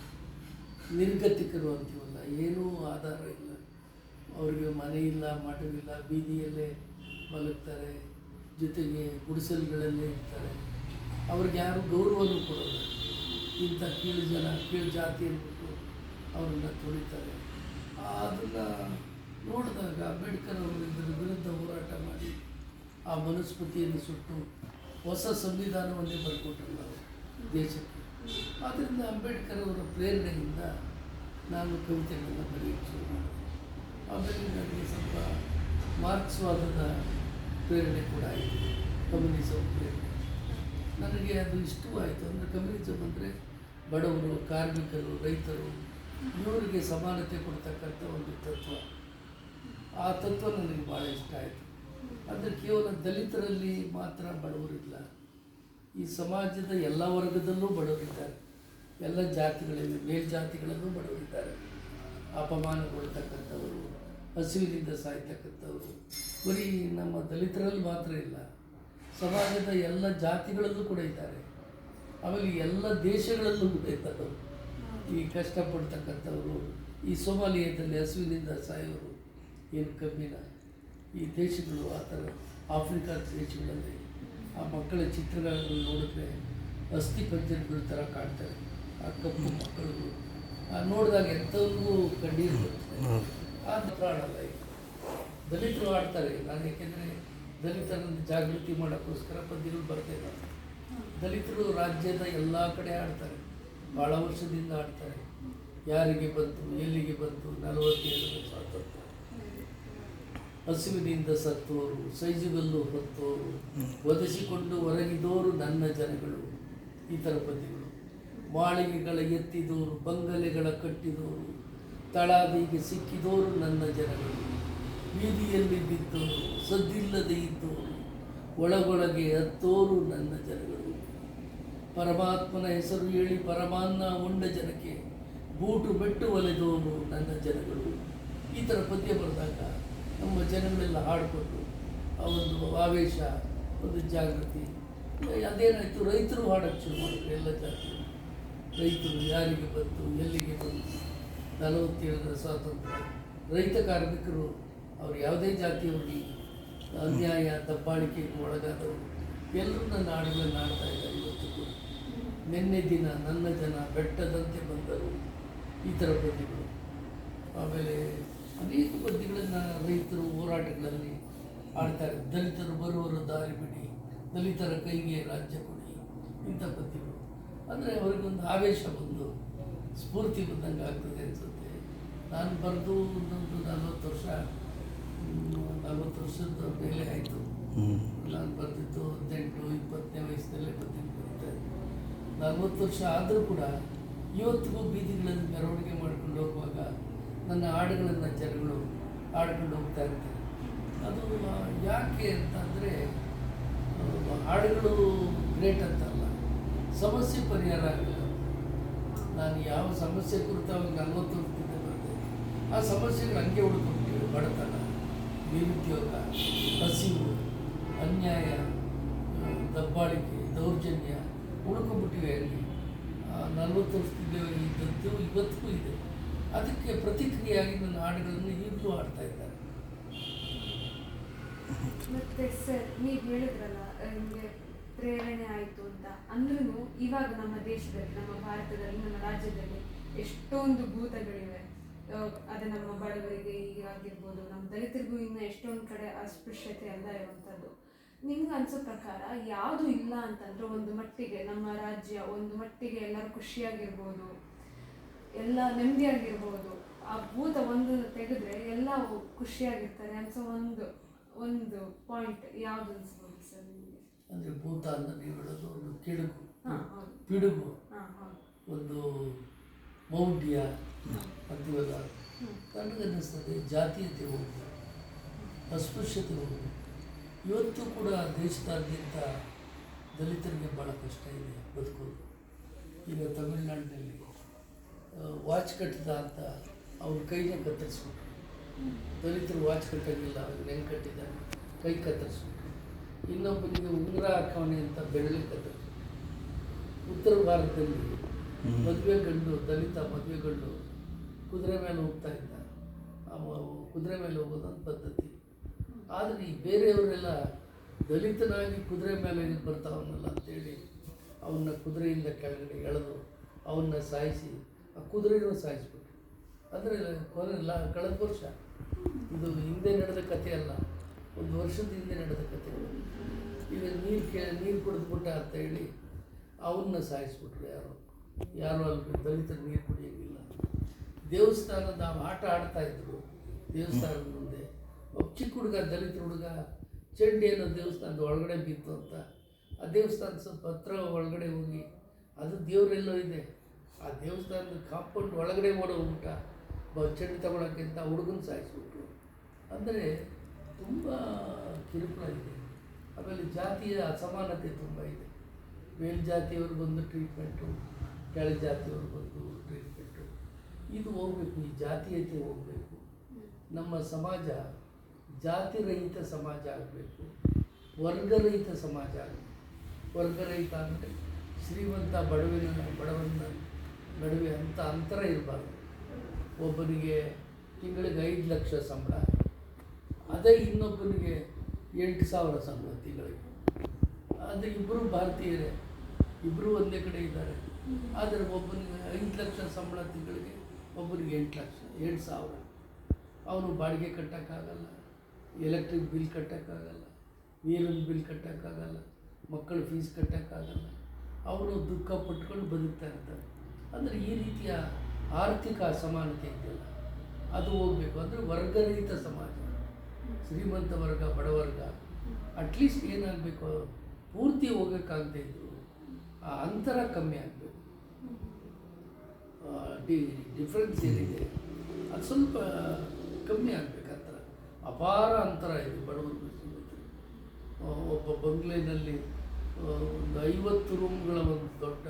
ನಿರ್ಗತಿಕರು ಅಂತೀವಲ್ಲ, ಏನೂ ಆಧಾರ ಇಲ್ಲ, ಅವರಿಗೆ ಮನೆ ಇಲ್ಲ, ಮಠವಿಲ್ಲ, ಬೀದಿಯಲ್ಲೇ ಮಲಗ್ತಾರೆ, ಜೊತೆಗೆ ಗುಡಿಸಲುಗಳಲ್ಲೇ ಇರ್ತಾರೆ. ಅವ್ರಿಗೆ ಯಾರು ಗೌರವನೂ ಕೊಡೋಲ್ಲ. ಇಂಥ ಕೀಳು ಜನ, ಕೀಳು ಜಾತಿ ಅಂದ್ಬಿಟ್ಟು ಅವರನ್ನು ತುಳಿತಾರೆ. ಅದನ್ನು ನೋಡಿದಾಗ ಅಂಬೇಡ್ಕರ್ ಅವರು ಇದರ ವಿರುದ್ಧ ಹೋರಾಟ ಮಾಡಿ ಆ ಮನುಸ್ಮೃತಿಯನ್ನು ಸುಟ್ಟು ಹೊಸ ಸಂವಿಧಾನವನ್ನೇ ಬರ್ಕೊಟ್ರಲ್ಲ ಅವರು ದೇಶಕ್ಕೆ. ಆದ್ದರಿಂದ ಅಂಬೇಡ್ಕರ್ ಅವರ ಪ್ರೇರಣೆಯಿಂದ ನಾನು ಕವಿತೆಗಳನ್ನು ಬರೆಯೋಕ್ಕೆ ಶುರು ಮಾಡಿದೆ. ಆಮೇಲೆ ನನಗೆ ಸ್ವಲ್ಪ ಮಾರ್ಕ್ಸ್ವಾದದ ಪ್ರೇರಣೆ ಕೂಡ ಆಯಿತು, ಕಮ್ಯುನಿಸಮ್ ಪ್ರೇರಣೆ. ನನಗೆ ಅದು ಇಷ್ಟವೂ ಆಯಿತು. ಅಂದರೆ ಕಮ್ಯುನಿಸಮ್ ಅಂದರೆ ಬಡವರು, ಕಾರ್ಮಿಕರು, ರೈತರು ಇವರಿಗೆ ಸಮಾನತೆ ಕೊಡ್ತಕ್ಕಂಥ ಒಂದು ತತ್ವ. ಆ ತತ್ವ ನನಗೆ ಭಾಳ ಇಷ್ಟ ಆಯಿತು. ಅಂದರೆ ಕೇವಲ ದಲಿತರಲ್ಲಿ ಮಾತ್ರ ಬಡವರಿಲ್ಲ, ಈ ಸಮಾಜದ ಎಲ್ಲ ವರ್ಗದಲ್ಲೂ ಬಡವರಿದ್ದಾರೆ, ಎಲ್ಲ ಜಾತಿಗಳಲ್ಲಿ, ಮೇಲ್ಜಾತಿಗಳಲ್ಲೂ ಬಡವರಿದ್ದಾರೆ. ಅಪಮಾನಗೊಳ್ತಕ್ಕಂಥವರು, ಹಸಿವಿನಿಂದ ಸಾಯ್ತಕ್ಕಂಥವರು ಬರೀ ನಮ್ಮ ದಲಿತರಲ್ಲಿ ಮಾತ್ರ ಇಲ್ಲ, ಸಮಾಜದ ಎಲ್ಲ ಜಾತಿಗಳಲ್ಲೂ ಕೂಡ ಇದ್ದಾರೆ. ಆಮೇಲೆ ಎಲ್ಲ ದೇಶಗಳಲ್ಲೂ ಕೂಡ ಇದ್ದಾರೆ. ಈ ಕಷ್ಟಪಡ್ತಕ್ಕಂಥವರು, ಈ ಸೋಮಾಲಿಯಾದಲ್ಲಿ ಹಸುವಿನಿಂದ ಸಾಯೋರು ಏನು ಕಮ್ಮಿನ? ಈ ದೇಶಗಳು ಆ ಥರ ಆಫ್ರಿಕಾ ದೇಶಗಳಲ್ಲಿ ಆ ಮಕ್ಕಳ ಚಿತ್ರಗಳನ್ನು ನೋಡಿದ್ರೆ ಅಸ್ಥಿ ಪಂಜರಗಳ ಥರ ಕಾಣ್ತಾರೆ. ಆ ಕಪ್ಪು ಮಕ್ಕಳು ನೋಡಿದಾಗ ಎಂಥವ್ರಿಗೂ ಕಣ್ಣೀರು ಬರ್ತದೆ. ಅದು ಪ್ರಾಣಲ್ಲ. ಈಗ ದಲಿತರು ಆಡ್ತಾರೆ. ನಾನು ಏಕೆಂದರೆ ದಲಿತರನ್ನು ಜಾಗೃತಿ ಮಾಡೋಕ್ಕೋಸ್ಕರ ಪದ್ಯಗಳು ಬರ್ತೇನೆ. ದಲಿತರು ರಾಜ್ಯದ ಎಲ್ಲ ಕಡೆ ಆಡ್ತಾರೆ, ಭಾಳ ವರ್ಷದಿಂದ ಆಡ್ತಾರೆ. ಯಾರಿಗೆ ಬಂತು, ಎಲ್ಲಿಗೆ ಬಂತು 47 ಸ್ವಾತಂತ್ರ್ಯ, ಹಸಿವಿನಿಂದ ಸತ್ತೋರು, ಸೈಜುಗಲ್ಲು ಹೊತ್ತೋರು, ಒದಸಿಕೊಂಡು ಹೊರಗಿದೋರು ನನ್ನ ಜನಗಳು, ಈ ಥರ ಪದ್ಯಗಳು. ಮಾಳಿಗೆಗಳ ಎತ್ತಿದೋರು, ಬಂಗಲೆಗಳ ಕಟ್ಟಿದೋರು, ತಳಾದಿಗೆ ಸಿಕ್ಕಿದೋರು ನನ್ನ ಜನಗಳು, ಬೀದಿಯಲ್ಲಿ ಬಿದ್ದೋರು, ಸದ್ದಿಲ್ಲದೆ ಇದ್ದೋರು, ಒಳಗೊಳಗೆ ಹತ್ತೋರು ನನ್ನ ಜನಗಳು, ಪರಮಾತ್ಮನ ಹೆಸರು ಹೇಳಿ ಪರಮಾನ್ನ ಉಂಡ ಜನಕ್ಕೆ ಬೂಟು ಬೆಟ್ಟು ಒಲೆದೋರು ನನ್ನ ಜನಗಳು. ಈ ಥರ ಪದ್ಯ ಬರೆದಾಗ ನಮ್ಮ ಜನಗಳೆಲ್ಲ ಹಾಡಿಕೊಂಡು ಆ ಒಂದು ಆವೇಶ, ಒಂದು ಜಾಗೃತಿ. ಅದೇನಾಯಿತು, ರೈತರು ಹಾಡೋಕ್ಕೆ ಶುರು ಮಾಡಿದ್ರು. ಎಲ್ಲ ಜಾತಿ ರೈತರು ಯಾರಿಗೆ ಬಂತು, ಎಲ್ಲಿಗೆ ಬಂತು, 47ರ ಸ್ವಾತಂತ್ರ್ಯ, ರೈತ ಕಾರ್ಮಿಕರು, ಅವರು ಯಾವುದೇ ಜಾತಿಯವರಿಗೆ ಅನ್ಯಾಯ ದಬ್ಬಾಳಿಕೆಗೆ ಒಳಗಾದವರು ಎಲ್ಲರೂ ನನ್ನ ಹಾಡುಗಳನ್ನು ಹಾಡ್ತಾ ಇದ್ದಾರೆ ಇವತ್ತು ಕೂಡ. ನಿನ್ನೆ ದಿನ ನನ್ನ ಜನ ಬೆಟ್ಟದಂತೆ ಬಂದರು, ಈ ಥರ ಪದ್ಯಗಳು. ಆಮೇಲೆ ಅನೇಕ ಪದ್ಯಗಳನ್ನು ರೈತರು ಹೋರಾಟಗಳಲ್ಲಿ ಆಡ್ತಾರೆ. ದಲಿತರು ಬರುವರು ದಾರಿ ಬಿಡಿ, ದಲಿತರ ಕೈಗೆ ರಾಜ್ಯ ಕೊಡಿ, ಇಂಥ ಪದ್ಯಗಳು. ಅಂದರೆ ಅವರಿಗೊಂದು ಆವೇಶ ಬಂದು ಸ್ಫೂರ್ತಿ ಬಂದಂಗೆ ಆಗ್ತದೆ ಅನಿಸುತ್ತೆ. ನಾನು ಬರೆದು ಒಂದು 40 ವರ್ಷದ ಮೇಲೆ ಆಯಿತು. ನಾನು ಬರೆದಿದ್ದು 18-20ನೇ ವಯಸ್ಸಿನಲ್ಲೇ ಪದ್ಯಗಳು ಬರೀತಾ ಇದ್ದೆ. 40 ವರ್ಷ ಆದರೂ ಕೂಡ ಇವತ್ತಿಗೂ ಬೀದಿಗಳಲ್ಲಿ ಮೆರವಣಿಗೆ ಮಾಡ್ಕೊಂಡು ಹೋಗುವಾಗ ನನ್ನ ಹಾಡುಗಳನ್ನು ಜನಗಳು ಹಾಡ್ಕೊಂಡು ಹೋಗ್ತಾ ಇರ್ತಾರೆ. ಅದು ಯಾಕೆ ಅಂತಂದರೆ ಹಾಡುಗಳು ಗ್ರೇಟ್ ಅಂತಲ್ಲ, ಸಮಸ್ಯೆ ಪರಿಹಾರ ಆಗಿಲ್ಲ. ನಾನು ಯಾವ ಸಮಸ್ಯೆ ಕುರಿತು ಅವಾಗ 40 ವರ್ಷದಿಂದ ಬರ್ತೇನೆ, ಆ ಸಮಸ್ಯೆಗಳು ಹಂಗೆ ಉಳ್ಕೊಂಡ್ಬಿಟ್ಟಿವೆ. ಬಡತನ, ನಿರುದ್ಯೋಗ, ಹಸಿವು, ಅನ್ಯಾಯ, ದಬ್ಬಾಳಿಕೆ, ದೌರ್ಜನ್ಯ ಉಳ್ಕೊಂಡ್ಬಿಟ್ಟಿವೆ. ಅಲ್ಲಿ 40 ವರ್ಷದಿಂದ ಇದ್ದದ್ದು ಇವತ್ತಿಗೂ ಇದೆ. ಅದಕ್ಕೆ ಪ್ರತಿಕ್ರಿಯೆಯಾಗಿ ನನ್ನ ಹಾಡುಗಳನ್ನು ಈಗಲೂ ಹಾಡ್ತಾ ಇದ್ದಾರೆ. ಮತ್ತೆ ಸರ್, ನೀವು ಹೇಳಿದ್ರಲ್ಲ ನಿಮಗೆ ಪ್ರೇರಣೆ ಆಯಿತು ಅಂತ. ಅಂದ್ರೂ ಇವಾಗ ನಮ್ಮ ದೇಶದಲ್ಲಿ, ನಮ್ಮ ಭಾರತದಲ್ಲಿ, ನಮ್ಮ ರಾಜ್ಯದಲ್ಲಿ ಎಷ್ಟೊಂದು ಭೂತಗಳಿವೆ. ಅದು ನಮ್ಮ ಬಡವರಿಗೆ ಆಗಿರ್ಬೋದು, ನಮ್ಮ ದಲಿತರಿಗೂ ಇನ್ನು ಎಷ್ಟೊಂದು ಕಡೆ ಅಸ್ಪೃಶ್ಯತೆ ಎಲ್ಲ ಇರುವಂಥದ್ದು. ನಿಮ್ಗೆ ಅನಿಸೋ ಪ್ರಕಾರ ಯಾವುದು ಇಲ್ಲ ಅಂತಂದ್ರೆ ಒಂದು ಮಟ್ಟಿಗೆ ನಮ್ಮ ರಾಜ್ಯ ಒಂದು ಮಟ್ಟಿಗೆ ಎಲ್ಲರೂ ಖುಷಿಯಾಗಿರ್ಬೋದು, ಎಲ್ಲ ನೆಮ್ಮದಿಯಾಗಿರ್ಬೋದು. ಆ ಭೂತ ಒಂದು ತೆಗೆದ್ರೆ ಎಲ್ಲ ಖುಷಿಯಾಗಿರ್ತಾರೆ ಅನ್ಸೋ ಒಂದು ಪಾಯಿಂಟ್ ಯಾವ್ದು ಅನ್ಸ್ಬೋದು ಸರ್ ನಿಮಗೆ? ಅಂದರೆ ಭೂತ ಅಂತ ನೀವು ಹೇಳೋದು ಒಂದು ಕಿಡುಗು, ಹಾಂ ಹೌದು. ಪಿಡುಗು, ಹಾಂ ಹೌದು. ಒಂದು ಮೌಢ್ಯ ಅಂತೀವಲ್ಲ. ನನಗನ್ನಿಸ್ತದೆ ಜಾತೀಯತೆ ಹೋಗಬೇಕು, ಅಸ್ಪೃಶ್ಯತೆ ಹೋಗಬೇಕು. ಇವತ್ತು ಕೂಡ ದೇಶದಾದ್ಯಂತ ದಲಿತರಿಗೆ ಭಾಳ ಕಷ್ಟ ಇದೆ ಬದುಕೋದು. ಈಗ ತಮಿಳ್ನಾಡಿನಲ್ಲಿ ವಾಚ್ ಕಟ್ಟಿದ ಅಂತ ಅವ್ರ ಕೈನೇ ಕತ್ತರಿಸ್ಬಿಟ್ರು. ದಲಿತರು ವಾಚ್ ಕಟ್ಟಂಗಿಲ್ಲ, ಅವ್ರು ಹೆಂಗೆ ಕಟ್ಟಿದ್ದಾರೆ, ಕೈ ಕತ್ತರಿಸ್ಬಿಟ್ರು. ಇನ್ನೊಬ್ಬನಿಗೆ ಉಂಗುರ ಹಾಕವಣೆ ಅಂತ ಬೆರಳಿಗೆ ಕತ್ತರಿಸ್ಬಿಟ್ರು. ಉತ್ತರ ಭಾರತದಲ್ಲಿ ಮದುವೆ ಗಂಡು, ದಲಿತ ಮದುವೆ ಗಂಡು ಕುದುರೆ ಮೇಲೆ ಹೋಗ್ತಾ ಇದ್ದ, ಕುದುರೆ ಮೇಲೆ ಹೋಗೋದೊಂದು ಪದ್ಧತಿ. ಆದರೆ ಈ ಬೇರೆಯವರೆಲ್ಲ ದಲಿತನಾಗಿ ಕುದುರೆ ಮೇಲೆ ಬರ್ತಾವನಲ್ಲ ಅಂತೇಳಿ ಅವನ್ನ ಕುದುರೆಯಿಂದ ಕೆಳಗಡೆ ಎಳೆದು ಅವನ್ನ ಸಾಯಿಸಿ ಆ ಕುದುರೆನೂ ಸಾಯಿಸ್ಬಿಟ್ರು. ಅಂದರೆ ಕಳೆದ ವರ್ಷ, ಇದು ಹಿಂದೆ ನಡೆದ ಕಥೆ ಅಲ್ಲ, ಒಂದು ವರ್ಷದ ಹಿಂದೆ ನಡೆದ ಕಥೆಗಳು. ಈಗ ನೀರು ಕುಡಿದ್ಬಿಟ್ಟ ಅಂತ ಹೇಳಿ ಅವನ್ನ ಸಾಯಿಸ್ಬಿಟ್ರು. ಯಾರು ಅಲ್ಲಿ ದಲಿತರು ನೀರು ಕುಡಿಯೋಂಗಿಲ್ಲ. ದೇವಸ್ಥಾನದ ಆಟ ಆಡ್ತಾಯಿದ್ರು ದೇವಸ್ಥಾನದ ಮುಂದೆ. ಒಬ್ಬ ಚಿಕ್ಕ ಹುಡುಗ, ದಲಿತ ಹುಡುಗ, ಚೆಂಡು ಏನೋ ದೇವಸ್ಥಾನದ ಒಳಗಡೆ ಬಿತ್ತು ಅಂತ ಆ ದೇವಸ್ಥಾನ ಸ್ವಲ್ಪ ಹತ್ರ ಒಳಗಡೆ ಹೋಗಿ, ಅದು ದೇವರೆಲ್ಲೋ ಇದೆ, ಆ ದೇವಸ್ಥಾನದ ಕಾಂಪೌಂಡ್ ಒಳಗಡೆ ಓಡೋಗ್ಬಿಟ್ಟ ಚೆಂಡು ತಗೊಳಕ್ಕೆ ಅಂತ ಹುಡುಗನ ಸಾಯಿಸ್ಬಿಟ್ರು. ಅಂದರೆ ತುಂಬ ಕಿರುಕುಳ ಇದೆ. ಆಮೇಲೆ ಜಾತಿಯ ಅಸಮಾನತೆ ತುಂಬ ಇದೆ. ಮೇಲ್ಜಾತಿಯವ್ರಿಗೊಂದು ಟ್ರೀಟ್ಮೆಂಟು, ಕೆಳ ಜಾತಿಯವ್ರಿಗೊಂದು ಟ್ರೀಟ್ಮೆಂಟು. ಇದು ಹೋಗಬೇಕು, ಈ ಜಾತೀಯತೆ ಹೋಗಬೇಕು. ನಮ್ಮ ಸಮಾಜ ಜಾತಿರಹಿತ ಸಮಾಜ ಆಗಬೇಕು, ವರ್ಗರಹಿತ ಸಮಾಜ ಆಗಬೇಕು. ವರ್ಗರಹಿತ ಅಂದರೆ ಶ್ರೀಮಂತ ಬಡವನ ನಡುವೆ ಅಂತ ಅಂತರ ಇರಬಾರ್ದು. ಒಬ್ಬನಿಗೆ ತಿಂಗಳಿಗೆ 5 ಲಕ್ಷ ಸಂಬಳ, ಅದೇ ಇನ್ನೊಬ್ಬನಿಗೆ 8,000 ಸಂಬಳ ತಿಂಗಳಿಗೆ. ಅಂದರೆ ಇಬ್ಬರು ಭಾರತೀಯರೇ, ಇಬ್ಬರು ಒಂದೇ ಕಡೆ ಇದ್ದಾರೆ. ಆದರೆ ಒಬ್ಬನಿಗೆ 5 ಲಕ್ಷ ಸಂಬಳ ತಿಂಗಳಿಗೆ, ಒಬ್ಬನಿಗೆ 8,000. ಅವನು ಬಾಡಿಗೆ ಕಟ್ಟೋಕ್ಕಾಗಲ್ಲ, ಎಲೆಕ್ಟ್ರಿಕ್ ಬಿಲ್ ಕಟ್ಟೋಕ್ಕಾಗಲ್ಲ, ನೀರಿನ ಬಿಲ್ ಕಟ್ಟೋಕ್ಕಾಗಲ್ಲ, ಮಕ್ಕಳ ಫೀಸ್ ಕಟ್ಟೋಕ್ಕಾಗಲ್ಲ. ಅವನು ದುಃಖ ಪಟ್ಕೊಂಡು ಬದುಕ್ತಾ ಇರ್ತಾರೆ. ಅಂದರೆ ಈ ರೀತಿಯ ಆರ್ಥಿಕ ಅಸಮಾನತೆ ಇದೆಯಲ್ಲ, ಅದು ಹೋಗಬೇಕು. ಅಂದರೆ ವರ್ಗರಹಿತ ಸಮಾಜ, ಶ್ರೀಮಂತ ವರ್ಗ, ಬಡವರ್ಗ ಅಟ್ಲೀಸ್ಟ್ ಏನಾಗಬೇಕು, ಪೂರ್ತಿ ಹೋಗೋಕ್ಕಾಗದೇ ಇದ್ರು ಆ ಅಂತರ ಕಮ್ಮಿ ಆಗಬೇಕು. ಡಿಫ್ರೆನ್ಸ್ ಏನಿದೆ ಅದು ಸ್ವಲ್ಪ ಕಮ್ಮಿ ಆಗಬೇಕು. ಅಂತರ ಅಪಾರ ಅಂತರ ಇದೆ ಬಡವರು. ಒಬ್ಬ ಬಂಗ್ಲೆನಲ್ಲಿ ಒಂದು 50 ರೂಮ್ಗಳ ಒಂದು ದೊಡ್ಡ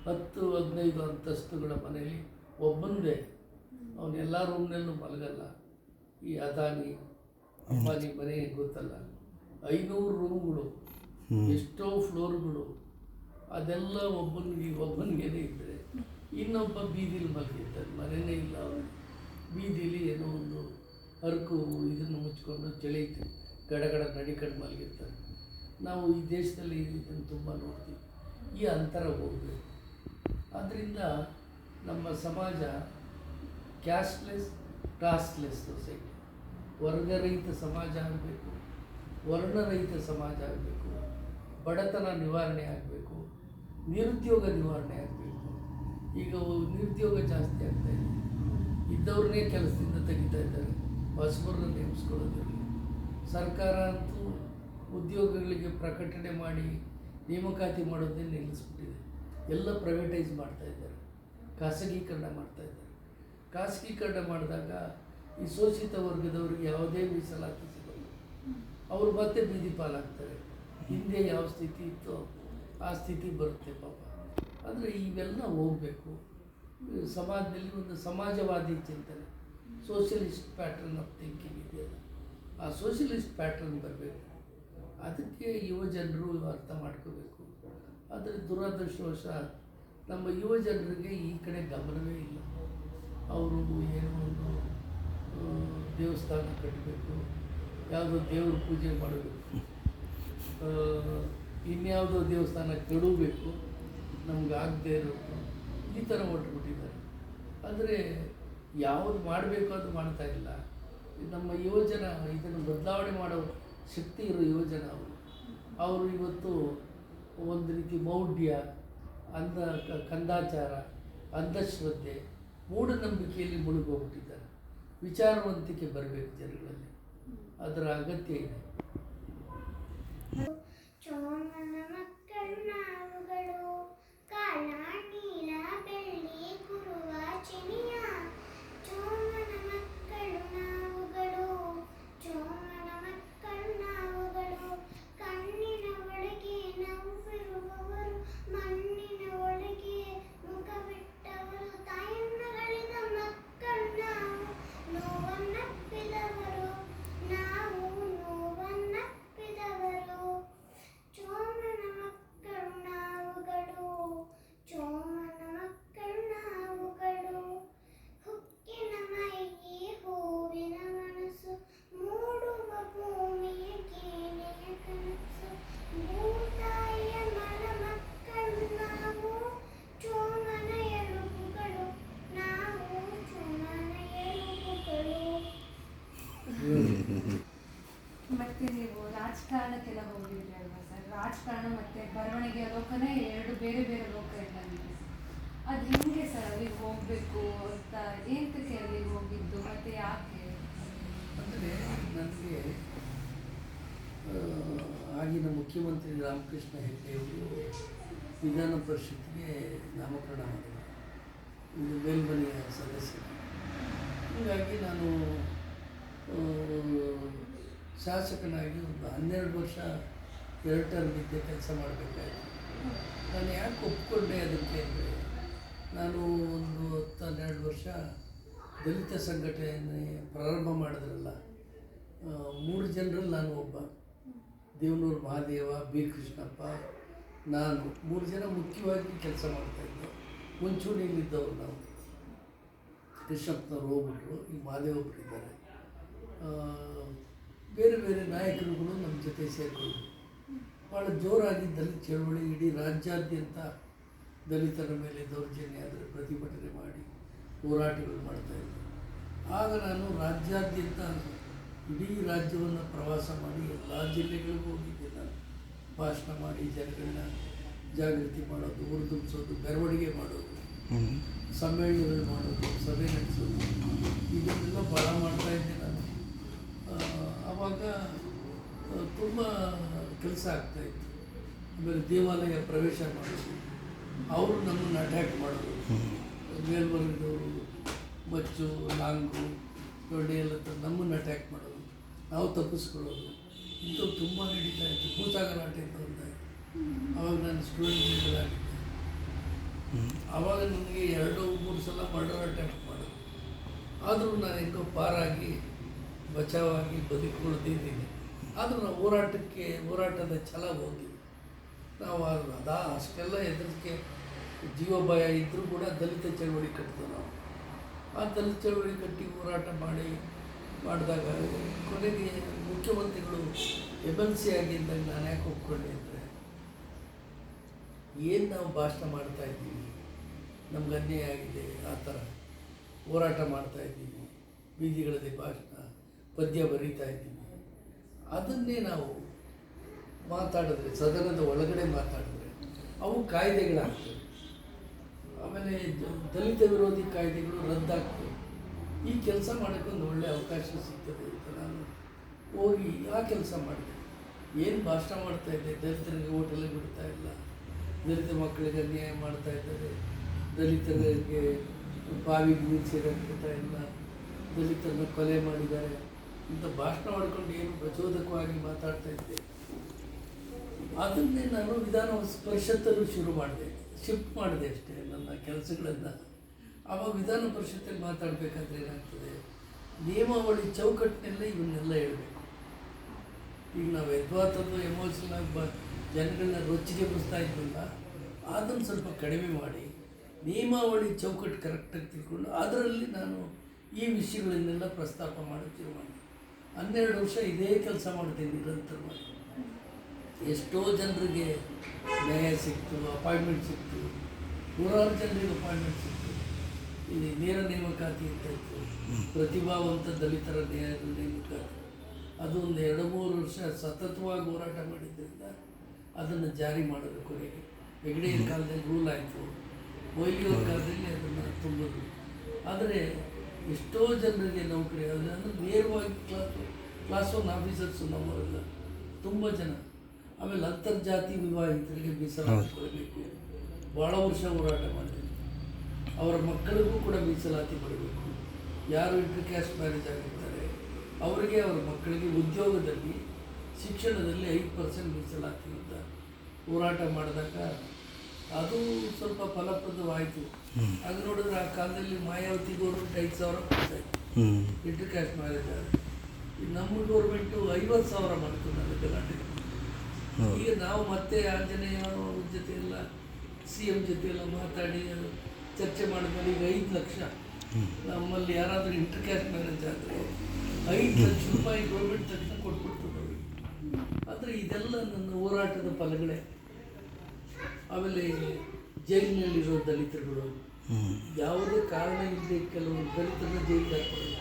10-15 ಅಂತಸ್ತುಗಳ ಮನೆಯಲ್ಲಿ ಒಬ್ಬಂದೇ, ಅವನೆಲ್ಲ ರೂಮ್ನಲ್ಲೂ ಮಲಗಲ್ಲ. ಈ ಅದಾನಿ ಅಂಬಾನಿ ಮನೆ ಗೊತ್ತಲ್ಲ, 500 ರೂಮ್ಗಳು, ಎಷ್ಟೋ ಫ್ಲೋರ್ಗಳು, ಅದೆಲ್ಲ ಒಬ್ಬನಿಗೇನೆ ಇದ್ದರೆ ಇನ್ನೊಬ್ಬ ಬೀದಿಲಿ ಮಲಗಿರ್ತಾನೆ. ಮನೆಯೇ ಇಲ್ಲ ಅವನು, ಬೀದಿಲಿ ಏನೋ ಒಂದು ಹರಕು ಇದನ್ನು ಮುಚ್ಕೊಂಡು ಚಳಿ ಗಡಗಡ ನಡಿಕೊಂಡು ಮಲಗಿರ್ತಾನೆ. ನಾವು ಈ ದೇಶದಲ್ಲಿ ಇದನ್ನು ತುಂಬ ನೋಡ್ತೀವಿ. ಈ ಅಂತರ ಹೋಗಬೇಕು. ಆದ್ದರಿಂದ ನಮ್ಮ ಸಮಾಜ ಕ್ಯಾಸ್ಟ್ಲೆಸ್, ಕ್ಲಾಸ್ಲೆಸ್ ಸೊಸೈಟಿ, ವರ್ಗರಹಿತ ಸಮಾಜ ಆಗಬೇಕು, ವರ್ಣರಹಿತ ಸಮಾಜ ಆಗಬೇಕು, ಬಡತನ ನಿವಾರಣೆ ಆಗಬೇಕು, ನಿರುದ್ಯೋಗ ನಿವಾರಣೆ ಆಗಬೇಕು. ಈಗ ನಿರುದ್ಯೋಗ ಜಾಸ್ತಿ ಆಗ್ತಾಯಿದೆ, ಇದ್ದವ್ರನ್ನೇ ಕೆಲಸದಿಂದ ತೆಗಿತಾ ಇದ್ದಾರೆ, ಹೊಸಬರನ್ನ ನೇಮಿಸ್ಕೊಳ್ಳೋದಿರಲಿ. ಸರ್ಕಾರ ಅಂತೂ ಉದ್ಯೋಗಗಳಿಗೆ ಪ್ರಕಟಣೆ ಮಾಡಿ ನೇಮಕಾತಿ ಮಾಡೋದನ್ನೇ ನಿಲ್ಲಿಸ್ಬಿಟ್ಟಿದೆ. ಎಲ್ಲ ಪ್ರೈವೇಟೈಸ್ ಮಾಡ್ತಾಯಿದ್ದಾರೆ, ಖಾಸಗೀಕರಣ ಮಾಡ್ತಾಯಿದ್ದಾರೆ. ಖಾಸಗೀಕರಣ ಮಾಡಿದಾಗ ಈ ಶೋಷಿತ ವರ್ಗದವರಿಗೆ ಯಾವುದೇ ಮೀಸಲಾತಿ ಸಿಗಲ್ಲ, ಅವರು ಮತ್ತೆ ಬೀದಿ ಪಾಲಾಗ್ತಾರೆ. ಹಿಂದೆ ಯಾವ ಸ್ಥಿತಿ ಇತ್ತೋ ಆ ಸ್ಥಿತಿ ಬರುತ್ತೆ ಪಾಪ. ಅಂದರೆ ಇವೆಲ್ಲ ಹೋಗಬೇಕು. ಸಮಾಜದಲ್ಲಿ ಒಂದು ಸಮಾಜವಾದಿ ಚಿಂತನೆ, ಸೋಷಿಯಲಿಸ್ಟ್ ಪ್ಯಾಟ್ರನ್ ಆಫ್ ಥಿಂಕಿಂಗ್ ಇದೆಯಲ್ಲ, ಆ ಸೋಷಿಯಲಿಸ್ಟ್ ಪ್ಯಾಟ್ರನ್ ಬರಬೇಕು. ಅದಕ್ಕೆ ಯುವ ಜನರು ಅರ್ಥ ಮಾಡ್ಕೋಬೇಕು. ಆದರೆ ದುರದೃಷ್ಟವಶ ನಮ್ಮ ಯುವ ಜನರಿಗೆ ಈ ಕಡೆ ಗಮನವೇ ಇಲ್ಲ. ಅವರು ಏನೋ ಒಂದು ದೇವಸ್ಥಾನ ಕಟ್ಟಬೇಕು, ಯಾವುದೋ ದೇವ್ರ ಪೂಜೆ ಮಾಡಬೇಕು, ಇನ್ಯಾವುದೋ ದೇವಸ್ಥಾನ ಕೆಡಬೇಕು, ನಮ್ಗೆ ಆಗದೆ ಇರೋದು, ಈ ಥರ ಹೊರಟುಬಿಟ್ಟಿದ್ದಾರೆ. ಅಂದರೆ ಯಾವುದು ಮಾಡಬೇಕು ಅದು ಮಾಡ್ತಾ ಇಲ್ಲ. ನಮ್ಮ ಯುವಜನ ಇದನ್ನು ಬದಲಾವಣೆ ಮಾಡೋ ಶಕ್ತಿ ಇರೋ ಯುವಜನ ಅವರು ಇವತ್ತು ಒಂದು ರೀತಿ ಮೌಢ್ಯ, ಕಂದಾಚಾರ, ಅದರ ಅಗತ್ಯ ಇದೆ. ಚೋಮನ ಮಕ್ಕಳು ನಾವುಗಳು, ಕಾಳ ನೀಲ ಬೆಳ್ಳಿ ಕುರುವ ಚಿನಿಯ. ಚೋಮನ ಮಕ್ಕಳು ನಾವುಗಳು, ಚೋಮನ ಮಕ್ಕಳು ನಾವುಗಳು. ಕಣ್ಣಿನ ಒಳಗೆ ನೋವಿರುವವರು, ಮಣ್ಣಿನ ಒಳಗೆ ಮುಖವಿಟ್ಟವರು. ತಾಯನ್ನಗಳಿದ ಮಕ್ಕಳು ನಾವು, ನೋವನ್ನಪ್ಪಿದವರು ನಾವು, ನೋವನ್ನಪ್ಪಿದವರು. ಚೋಮನ ಮಕ್ಕಳು ನಾವುಗಳು, ಚೋಮನ ಮಕ್ಕಳು ನಾವುಗಳು. ಹುಕ್ಕಿನ ಮೈಗೆ ಹೂವಿನ ಮನಸ್ಸು, ಮೂಡುವ ಭೂಮಿಯ ಕೇನೆಯ ಕನಸು. ಭೂತಾಯಿಯ ಮನ ಮಕ್ಕಳು ನಾವು, ಚೋಮನ ಎಲುಬುಗಳು ನಾವು, ಚೋಮನ ಎಲುಬುಗಳು. ಮತ್ತೆ ನೀವು ರಾಜಕಾರಣಕ್ಕೆಲ್ಲ ಹೋಗಿದ್ರಿ ಅಲ್ವಾ ಸರ್? ರಾಜಕಾರಣ ಮತ್ತು ಬರವಣಿಗೆ ಲೋಕನೇ ಎರಡು ಬೇರೆ ಬೇರೆ ಲೋಕ ಇದ್ದಂಗೆ. ಅದು ಹೆಂಗೆ ಸರ್ ಅಲ್ಲಿಗೆ ಹೋಗಬೇಕು ಅಂತ, ಏಂತಕ್ಕೆ ಅಲ್ಲಿಗೆ ಹೋಗಿದ್ದು ಮತ್ತು ಯಾಕೆ? ಅಂದರೆ ನನಗೆ ಆಗಿನ ಮುಖ್ಯಮಂತ್ರಿ ರಾಮಕೃಷ್ಣ ಹೆಗ್ಡೆಯವರು ವಿಧಾನ ಪರಿಷತ್ಗೆ ನಾಮಕರಣ ಮಾಡಿದರು, ಇದು ಮೇಲ್ಮನೆಯ ಸದಸ್ಯರು. ಹೀಗಾಗಿ ನಾನು ಶಾಸಕನಾಗಿ ಒಂದು 12 ವರ್ಷ 2 ಟರ್ಮ್ ಇದ್ದೆ ಕೆಲಸ ಮಾಡಬೇಕಾಯಿತು. ನಾನು ಯಾಕೆ ಒಪ್ಕೊಂಡೆ ಅದಕ್ಕೆ ಅಂದರೆ, ನಾನು ಒಂದು 10-12 ವರ್ಷ ದಲಿತ ಸಂಘಟನೆ ಪ್ರಾರಂಭ ಮಾಡಿದ್ರಲ್ಲ, 3 ಜನರಲ್ಲಿ ನಾನು ಒಬ್ಬ. ದೇವನೂರು ಮಹಾದೇವ, ಬಿ ಕೃಷ್ಣಪ್ಪ, ನಾನು 3 ಜನ ಮುಖ್ಯವಾಗಿ ಕೆಲಸ ಮಾಡ್ತಾಯಿದ್ದೆ. ಮುಂಚೂಣಿಯಲ್ಲಿದ್ದವರು ನಾವು. ಕೃಷ್ಣಪ್ಪನವ್ರು ಹೋಗ್ಬಿಟ್ರು, ಈಗ ಮಹಾದೇವ ಒಬ್ಬರು ಇದ್ದಾರೆ. ಬೇರೆ ಬೇರೆ ನಾಯಕರುಗಳು ನಮ್ಮ ಜೊತೆ ಸೇರಿಕೊಂಡು ಭಾಳ ಜೋರಾಗಿ ದಲಿತ ಚಳವಳಿ ಇಡೀ ರಾಜ್ಯಾದ್ಯಂತ ದಲಿತರ ಮೇಲೆ ದೌರ್ಜನ್ಯ ಆದರೆ ಪ್ರತಿಭಟನೆ ಮಾಡಿ ಹೋರಾಟಗಳು ಮಾಡ್ತಾಯಿದ್ದೆ. ಆಗ ನಾನು ರಾಜ್ಯಾದ್ಯಂತ ಇಡೀ ರಾಜ್ಯವನ್ನು ಪ್ರವಾಸ ಮಾಡಿ ಎಲ್ಲ ಜಿಲ್ಲೆಗಳಿಗೂ ಹೋಗಿದ್ದೆ. ನಾನು ಭಾಷಣ ಮಾಡಿ ಜನಗಳನ್ನ ಜಾಗೃತಿ ಮಾಡೋದು, ಹುರಿದುಂಬಿಸೋದು, ಮೆರವಣಿಗೆ ಮಾಡೋದು, ಸಮ್ಮೇಳನಗಳು ಮಾಡೋದು, ಸಭೆ ನಡೆಸೋದು, ಇದನ್ನೆಲ್ಲ ಭಾಳ ಮಾಡ್ತಾಯಿದ್ದೆ ನಾನು. ಆವಾಗ ತುಂಬ ಕೆಲಸ ಆಗ್ತಾಯಿತ್ತು. ಆಮೇಲೆ ದೇವಾಲಯ ಪ್ರವೇಶ ಮಾಡೋದು, ಅವರು ನಮ್ಮನ್ನು ಅಟ್ಯಾಕ್ ಮಾಡೋದು, ಮೇಲ್ವರ್ಗದವರು ಮಚ್ಚು, ಲಾಂಗು, ದೊಡ್ಡೆ ಎಲ್ಲ ನಮ್ಮನ್ನು ಅಟ್ಯಾಕ್ ಮಾಡೋದು, ನಾವು ತಪ್ಪಿಸ್ಕೊಳ್ಳೋದು, ಇಂಥವು ತುಂಬ ನಡೀತಾ ಇತ್ತು. ಭೂತಗಲಾಟೆ ಅಂತ ಒಂದಾಯಿತು. ಆವಾಗ ನಾನು ಸ್ಟೂಡೆಂಟ್ ಲೀಡರ್ ಆಗಿದ್ದೆ. ಆವಾಗ ನನಗೆ 2-3 ಸಲ ಮರ್ಡರ್ ಅಟ್ಯಾಕ್ ಮಾಡೋದು. ಆದರೂ ನಾನು ಹೆಂಗೋ ಪಾರಾಗಿ ಬಚಾವಾಗಿ ಬದುಕೊಳ್ಳುತ್ತಿದ್ದೀನಿ. ಆದರೂ ನಾವು ಹೋರಾಟದ ಛಲ ಹೋಗಿ ನಾವು ಅಷ್ಟೆಲ್ಲ ಹೆದರಿಕೆ ಜೀವ ಭಯ ಇದ್ದರೂ ಕೂಡ ದಲಿತ ಚಳವಳಿ ಕಟ್ಟಿದ್ವು ನಾವು. ಆ ದಲಿತ ಚಳವಳಿ ಕಟ್ಟಿ ಹೋರಾಟ ಮಾಡಿದಾಗ ಕೊನೆಗೆ ಮುಖ್ಯಮಂತ್ರಿಗಳು MLC ಆಗಿದ್ದಾಗ ನಾನು ಯಾಕೆ ಒಪ್ಕೊಂಡೆ ಅಂದರೆ, ಏನು ನಾವು ಭಾಷಣ ಮಾಡ್ತಾಯಿದ್ದೀವಿ, ನಮ್ಗೆ ಅನ್ಯಾಯ ಆಗಿದೆ, ಆ ಥರ ಹೋರಾಟ ಮಾಡ್ತಾಯಿದ್ದೀವಿ, ಬೀದಿಗಳಲ್ಲಿ ಭಾಷಣ ಪದ್ಯ ಬರೀತಾ ಇದ್ದೀವಿ, ಅದನ್ನೇ ನಾವು ಮಾತಾಡಿದ್ರೆ, ಸದನದ ಒಳಗಡೆ ಮಾತಾಡಿದ್ರೆ ಅವು ಕಾಯ್ದೆಗಳಾಗ್ತವೆ. ಆಮೇಲೆ ದಲಿತ ವಿರೋಧಿ ಕಾಯ್ದೆಗಳು ರದ್ದಾಗ್ತವೆ. ಈ ಕೆಲಸ ಮಾಡೋಕ್ಕೆ ಒಂದು ಒಳ್ಳೆಯ ಅವಕಾಶ ಸಿಗ್ತದೆ ಅಂತ ನಾನು ಹೋಗಿ ಆ ಕೆಲಸ ಮಾಡಿದೆ. ಏನು ಭಾಷಣ ಮಾಡ್ತಾಯಿದ್ದೆ, ದಲಿತರಿಗೆ ಹೋಟೆಲ್ ಬಿಡ್ತಾ ಇಲ್ಲ, ದಲಿತ ಮಕ್ಕಳಿಗೆ ಅನ್ಯಾಯ ಮಾಡ್ತಾ ಇದ್ದಾರೆ, ದಲಿತರಿಗೆ ಬಾವಿಗೆ ನೀರು ಸೇರಕ್ಕೆ ಬಿಡ್ತಾ ಇಲ್ಲ, ದಲಿತರನ್ನು ಕೊಲೆ ಮಾಡಿದ್ದಾರೆ ಇಂಥ ಭಾಷಣ ಮಾಡ್ಕೊಂಡು ಏನು ಪ್ರಚೋದಕವಾಗಿ ಮಾತಾಡ್ತಾ ಇದ್ದೆ. ಅದನ್ನೇ ನಾನು ವಿಧಾನ ಪರಿಷತ್ತಲ್ಲೂ ಶುರು ಮಾಡಿದೆ, ಶಿಫ್ಟ್ ಮಾಡಿದೆ ಅಷ್ಟೇ ನನ್ನ ಕೆಲಸಗಳನ್ನು. ಆವಾಗ ವಿಧಾನ ಪರಿಷತ್ತಲ್ಲಿ ಮಾತಾಡಬೇಕಾದ್ರೆ ಏನಾಗ್ತದೆ, ನಿಯಮಾವಳಿ ಚೌಕಟ್ಟಿನಲ್ಲೇ ಇವನ್ನೆಲ್ಲ ಹೇಳಬೇಕು. ಈಗ ನಾವು ಯಥಾರ್ಥದ್ದು ಎಮೋಷನಲ್ ಆಗಿ ಜನಗಳನ್ನ ರೊಚ್ಚಿಗೆ ಬಸ್ತಾ ಇದ್ವಲ್ಲ, ಅದನ್ನು ಸ್ವಲ್ಪ ಕಡಿಮೆ ಮಾಡಿ ನಿಯಮಾವಳಿ ಚೌಕಟ್ಟು ಕರೆಕ್ಟಾಗಿ ತಿಳ್ಕೊಂಡು ಅದರಲ್ಲಿ ನಾನು ಈ ವಿಷಯಗಳನ್ನೆಲ್ಲ ಪ್ರಸ್ತಾಪ ಮಾಡೋಕ್ಕೆ ಶುರು ಮಾಡಿದೆ. 12 ವರ್ಷ ಇದೇ ಕೆಲಸ ಮಾಡ್ತೀನಿ ನಿರಂತರವಾಗಿ. ಎಷ್ಟೋ ಜನರಿಗೆ ನ್ಯಾಯ ಸಿಕ್ತು, ಅಪಾಯಿಂಟ್ಮೆಂಟ್ ಸಿಕ್ತು, 100 ಜನರಿಗೆ ಅಪಾಯಿಂಟ್ಮೆಂಟ್ ಸಿಕ್ತು. ಈ ನೇರ ನೇಮಕಾತಿ ಅಂತ ಇತ್ತು, ಪ್ರತಿಭಾವಂತ ದಲಿತರ ನೇಮಕಾತಿ. ಅದು ಒಂದು 2-3 ವರ್ಷ ಸತತವಾಗಿ ಹೋರಾಟ ಮಾಡಿದ್ದರಿಂದ ಅದನ್ನು ಜಾರಿ ಮಾಡೋದು. ಕೊನೆಗೆ ಹೆಗ್ಡೆಯ ಕಾಲದಲ್ಲಿ ರೂಲ್ ಆಯಿತು, ಮೊಯ್ಲಿಯವ್ರ ಕಾಲದಲ್ಲಿ ಅದನ್ನು ತುಂಬೋದು. ಆದರೆ ಎಷ್ಟೋ ಜನರಿಗೆ ನೌಕರಿ ಅಂದರೆ ನೇರವಾಗಿ ಕ್ಲಾಸ್ 1 ಆಫೀಸರ್ಸು ನಮ್ಮವರೆಲ್ಲ ತುಂಬ ಜನ. ಆಮೇಲೆ ಅಂತರ್ಜಾತಿ ವಿವಾಹಿತರಿಗೆ ಮೀಸಲಾತಿ ಕೊಡಬೇಕು, ಭಾಳ ವರ್ಷ ಹೋರಾಟ ಮಾಡಿದ್ರು. ಅವರ ಮಕ್ಕಳಿಗೂ ಕೂಡ ಮೀಸಲಾತಿ ಕೊಡಬೇಕು. ಯಾರು ಇಂಟರ್ ಕ್ಯಾಸ್ಟ್ ಮ್ಯಾರೇಜ್ ಆಗಿರ್ತಾರೆ ಅವರಿಗೆ, ಅವರ ಮಕ್ಕಳಿಗೆ ಉದ್ಯೋಗದಲ್ಲಿ, ಶಿಕ್ಷಣದಲ್ಲಿ 5% ಮೀಸಲಾತಿ ಅಂತ ಹೋರಾಟ ಮಾಡಿದಾಗ ಅದು ಸ್ವಲ್ಪ ಫಲಪ್ರದವಾಯಿತು. ಅದು ನೋಡಿದ್ರೆ ಆ ಕಾಲದಲ್ಲಿ ಮಾಯಾವತಿ ಗೌರ್ಮೆಂಟ್ 5,000 ಕೊಡ್ತಾಯಿತ್ತು ಇಂಟರ್ ಕ್ಯಾಸ್ಟ್ ಮ್ಯಾರೇಜ್ ಆದರೆ. ನಮ್ಮ ಗೌರ್ಮೆಂಟು 50,000 ಮಾಡ್ತು ನನ್ನ ಗಲಾಟೆ. ಈಗ ನಾವು ಮತ್ತೆ ಆಂಜನೇಯ ಅವ್ರ ಜೊತೆ ಎಲ್ಲ CM ಜೊತೆ ಎಲ್ಲ ಮಾತಾಡಿ ಚರ್ಚೆ ಮಾಡಿದ್ಮೇಲೆ ಈಗ 5 ಲಕ್ಷ ನಮ್ಮಲ್ಲಿ ಯಾರಾದರೂ ಇಂಟರ್ ಕ್ಯಾಸ್ಟ್ ಮ್ಯಾರೇಜ್ ಆದರೆ 5 ಲಕ್ಷ ರೂಪಾಯಿ ಗೌರ್ಮೆಂಟ್ ತಕ್ಷಣ ಕೊಟ್ಬಿಡ್ತದೆ ಅವರಿಗೆ. ಆದರೆ ಇದೆಲ್ಲ ನನ್ನ ಹೋರಾಟದ ಫಲಗಳೇ. ಆಮೇಲೆ ಜೈಲಿನಲ್ಲಿರೋ ದಲಿತರುಗಳು ಯಾವುದೇ ಕಾರಣ ಇಲ್ಲದೆ ಕೆಲವು ದಲಿತರನ್ನ ಜೈಲಿಗೆ ಹಾಕ್ಕೊಳ್ಳೋದು.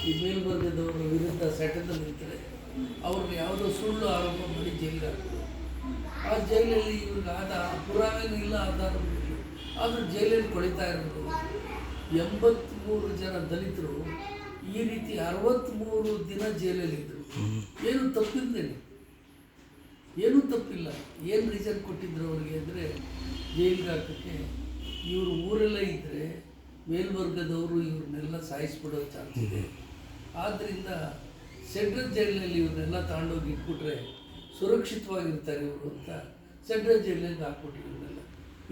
ಈ ಮೇಲ್ವರ್ಗದವರ ವಿರುದ್ಧ ಸೆಟದಲ್ಲಿ ನಿಂತರೆ ಅವ್ರನ್ನ ಯಾವುದೋ ಸುಳ್ಳು ಆರೋಪ ಮಾಡಿ ಜೈಲಿಗೆ ಹಾಕೋದು. ಆ ಜೈಲಲ್ಲಿ ಇವ್ರಿಗೆ ಪುರಾವೆನೂ ಇಲ್ಲ, ಆಧಾರವೂ ಇಲ್ಲ, ಆದರೂ ಜೈಲಲ್ಲಿ ಕೊಳಿತಾ ಇರೋದು. 83 ಜನ ದಲಿತರು ಈ ರೀತಿ 63 ದಿನ ಜೈಲಲ್ಲಿದ್ದರು. ಏನು ತಪ್ಪಿದ್ದೇನೆ, ಏನೂ ತಪ್ಪಿಲ್ಲ. ಏನು ರೀಸನ್ ಕೊಟ್ಟಿದ್ರು ಅವರಿಗೆ ಅಂದರೆ ಜೈಲಿಗೆ ಹಾಕೋಕ್ಕೆ ಇವರು ಊರೆಲ್ಲ ಇದ್ದರೆ ಮೇಲ್ವರ್ಗದವರು ಇವ್ರನ್ನೆಲ್ಲ ಸಾಯಿಸ್ಬಿಡೋ ಚಾನ್ಸ್ ಇದೆ. ಆದ್ದರಿಂದ ಸೆಂಟ್ರಲ್ ಜೈಲಿನಲ್ಲಿ ಇವ್ರನ್ನೆಲ್ಲ ತಗೊಂಡೋಗಿ ಇಟ್ಬಿಟ್ರೆ ಸುರಕ್ಷಿತವಾಗಿರ್ತಾರೆ ಇವರು ಅಂತ ಸೆಂಟ್ರಲ್ ಜೈಲಿಗೆ ಹಾಕ್ಬಿಟ್ರು ಇವನ್ನೆಲ್ಲ.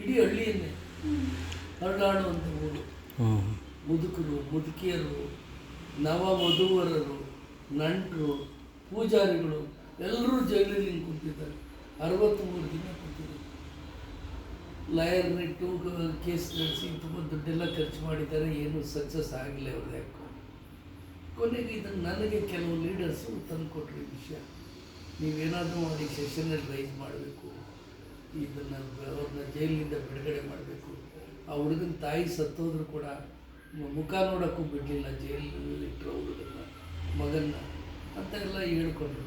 ಇಡೀ ಹಳ್ಳಿಯನ್ನೇ ಹರಡಾಡುವಂಥ ಊರು. ಮುದುಕರು, ಮುದುಕಿಯರು, ನವ ವಧುವರರು, ನಂಟರು, ಪೂಜಾರಿಗಳು ಎಲ್ಲರೂ ಜೈಲಲ್ಲಿ ಕೂತಿದ್ದಾರೆ. 63 ದಿನ ಕೂತಿದ್ದಾರೆ. ಲಾಯರ್ನಿಟ್ಟು ಕೇಸ್ ನಡೆಸಿ ತುಂಬ ದುಡ್ಡೆಲ್ಲ ಖರ್ಚು ಮಾಡಿದ್ದಾರೆ, ಏನೂ ಸಕ್ಸಸ್ ಆಗಿಲ್ಲ ಅವ್ರದ್ದು. ಯಾಕೋ ಕೊನೆಗೆ ಇದನ್ನು ನನಗೆ ಕೆಲವು ಲೀಡರ್ಸು ತಂದು ಕೊಟ್ಟರು ಈ ವಿಷಯ. ನೀವೇನಾದರೂ ಮಾಡಿ ಸೆಷನಲ್ಲಿ ರೈಸ್ ಮಾಡಬೇಕು, ಇದನ್ನು ಅವ್ರನ್ನ ಜೈಲಿನಿಂದ ಬಿಡುಗಡೆ ಮಾಡಬೇಕು. ಆ ಹುಡುಗನ ತಾಯಿ ಸತ್ತೋದ್ರು ಕೂಡ ಮುಖ ನೋಡೋಕ್ಕೂ ಬಿಡಲಿಲ್ಲ ಜೈಲಲ್ಲಿ ಇಟ್ಟರು ಹುಡುಗನ್ನ, ಮಗನ್ನ ಅಂತ ಎಲ್ಲ ಹೇಳ್ಕೊಂಡ್ರು.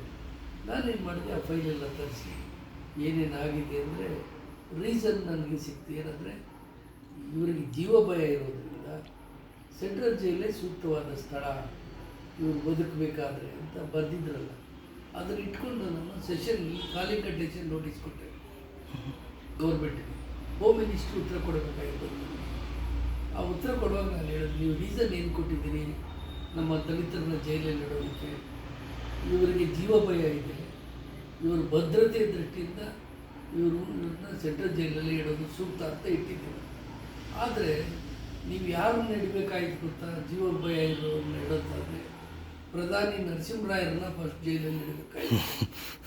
ನಾನೇನು ಮಾಡಿದೆ, ಆ ಫೈಲೆಲ್ಲ ತರಿಸಿ ಏನೇನಾಗಿದೆ ಅಂದರೆ ರೀಸನ್ ನನಗೆ ಸಿಕ್ತು. ಏನಂದರೆ ಇವರಿಗೆ ಜೀವ ಭಯ ಇರೋದ್ರಿಂದ ಸೆಂಟ್ರಲ್ ಜೈಲೇ ಸೂಕ್ತವಾದ ಸ್ಥಳ ಇವ್ರು ಬದುಕಬೇಕಾದ್ರೆ ಅಂತ ಬರೆದಿದ್ರಲ್ಲ, ಅದನ್ನು ಇಟ್ಕೊಂಡು ನಾನು ಸೆಷನ್ಗೆ ಖಾಲಿ ಕಂಡೀಷನ್ ನೋಟಿಸ್ ಕೊಟ್ಟೆ ಗೌರ್ಮೆಂಟ್ಗೆ. ಹೋಮ್ ಮಿನಿಸ್ಟ್ರು ಉತ್ತರ ಕೊಡಬೇಕಾಗಿರ್ಬೋದು. ಆ ಉತ್ತರ ಕೊಡುವಾಗ ನಾನು ಹೇಳೋದು, ನೀವು ರೀಸನ್ ಏನು ಕೊಟ್ಟಿದ್ದೀರಿ ನಮ್ಮ ದಲಿತರನ್ನ ಜೈಲಲ್ಲಿ ಇಡೋದಕ್ಕೆ? ಇವರಿಗೆ ಜೀವ ಭಯ ಇದೆ, ಇವರು ಭದ್ರತೆ ದೃಷ್ಟಿಯಿಂದ ಇವ್ರನ್ನ ಸೆಂಟ್ರಲ್ ಜೈಲಲ್ಲಿ ಇಡೋದು ಸೂಕ್ತ ಅಂತ ಇಟ್ಟಿದ್ದೀವಿ. ಆದರೆ ನೀವು ಯಾರನ್ನ ಇಡಬೇಕಾಯ್ತು ಗೊತ್ತಾ? ಜೀವ ಭಯ ಇರೋರನ್ನ ಇಡೋದಾದರೆ ಪ್ರಧಾನಿ ನರಸಿಂಹರಾಯರನ್ನ ಫಸ್ಟ್ ಜೈಲಲ್ಲಿ ಇಡಬೇಕಾಯ್ತು.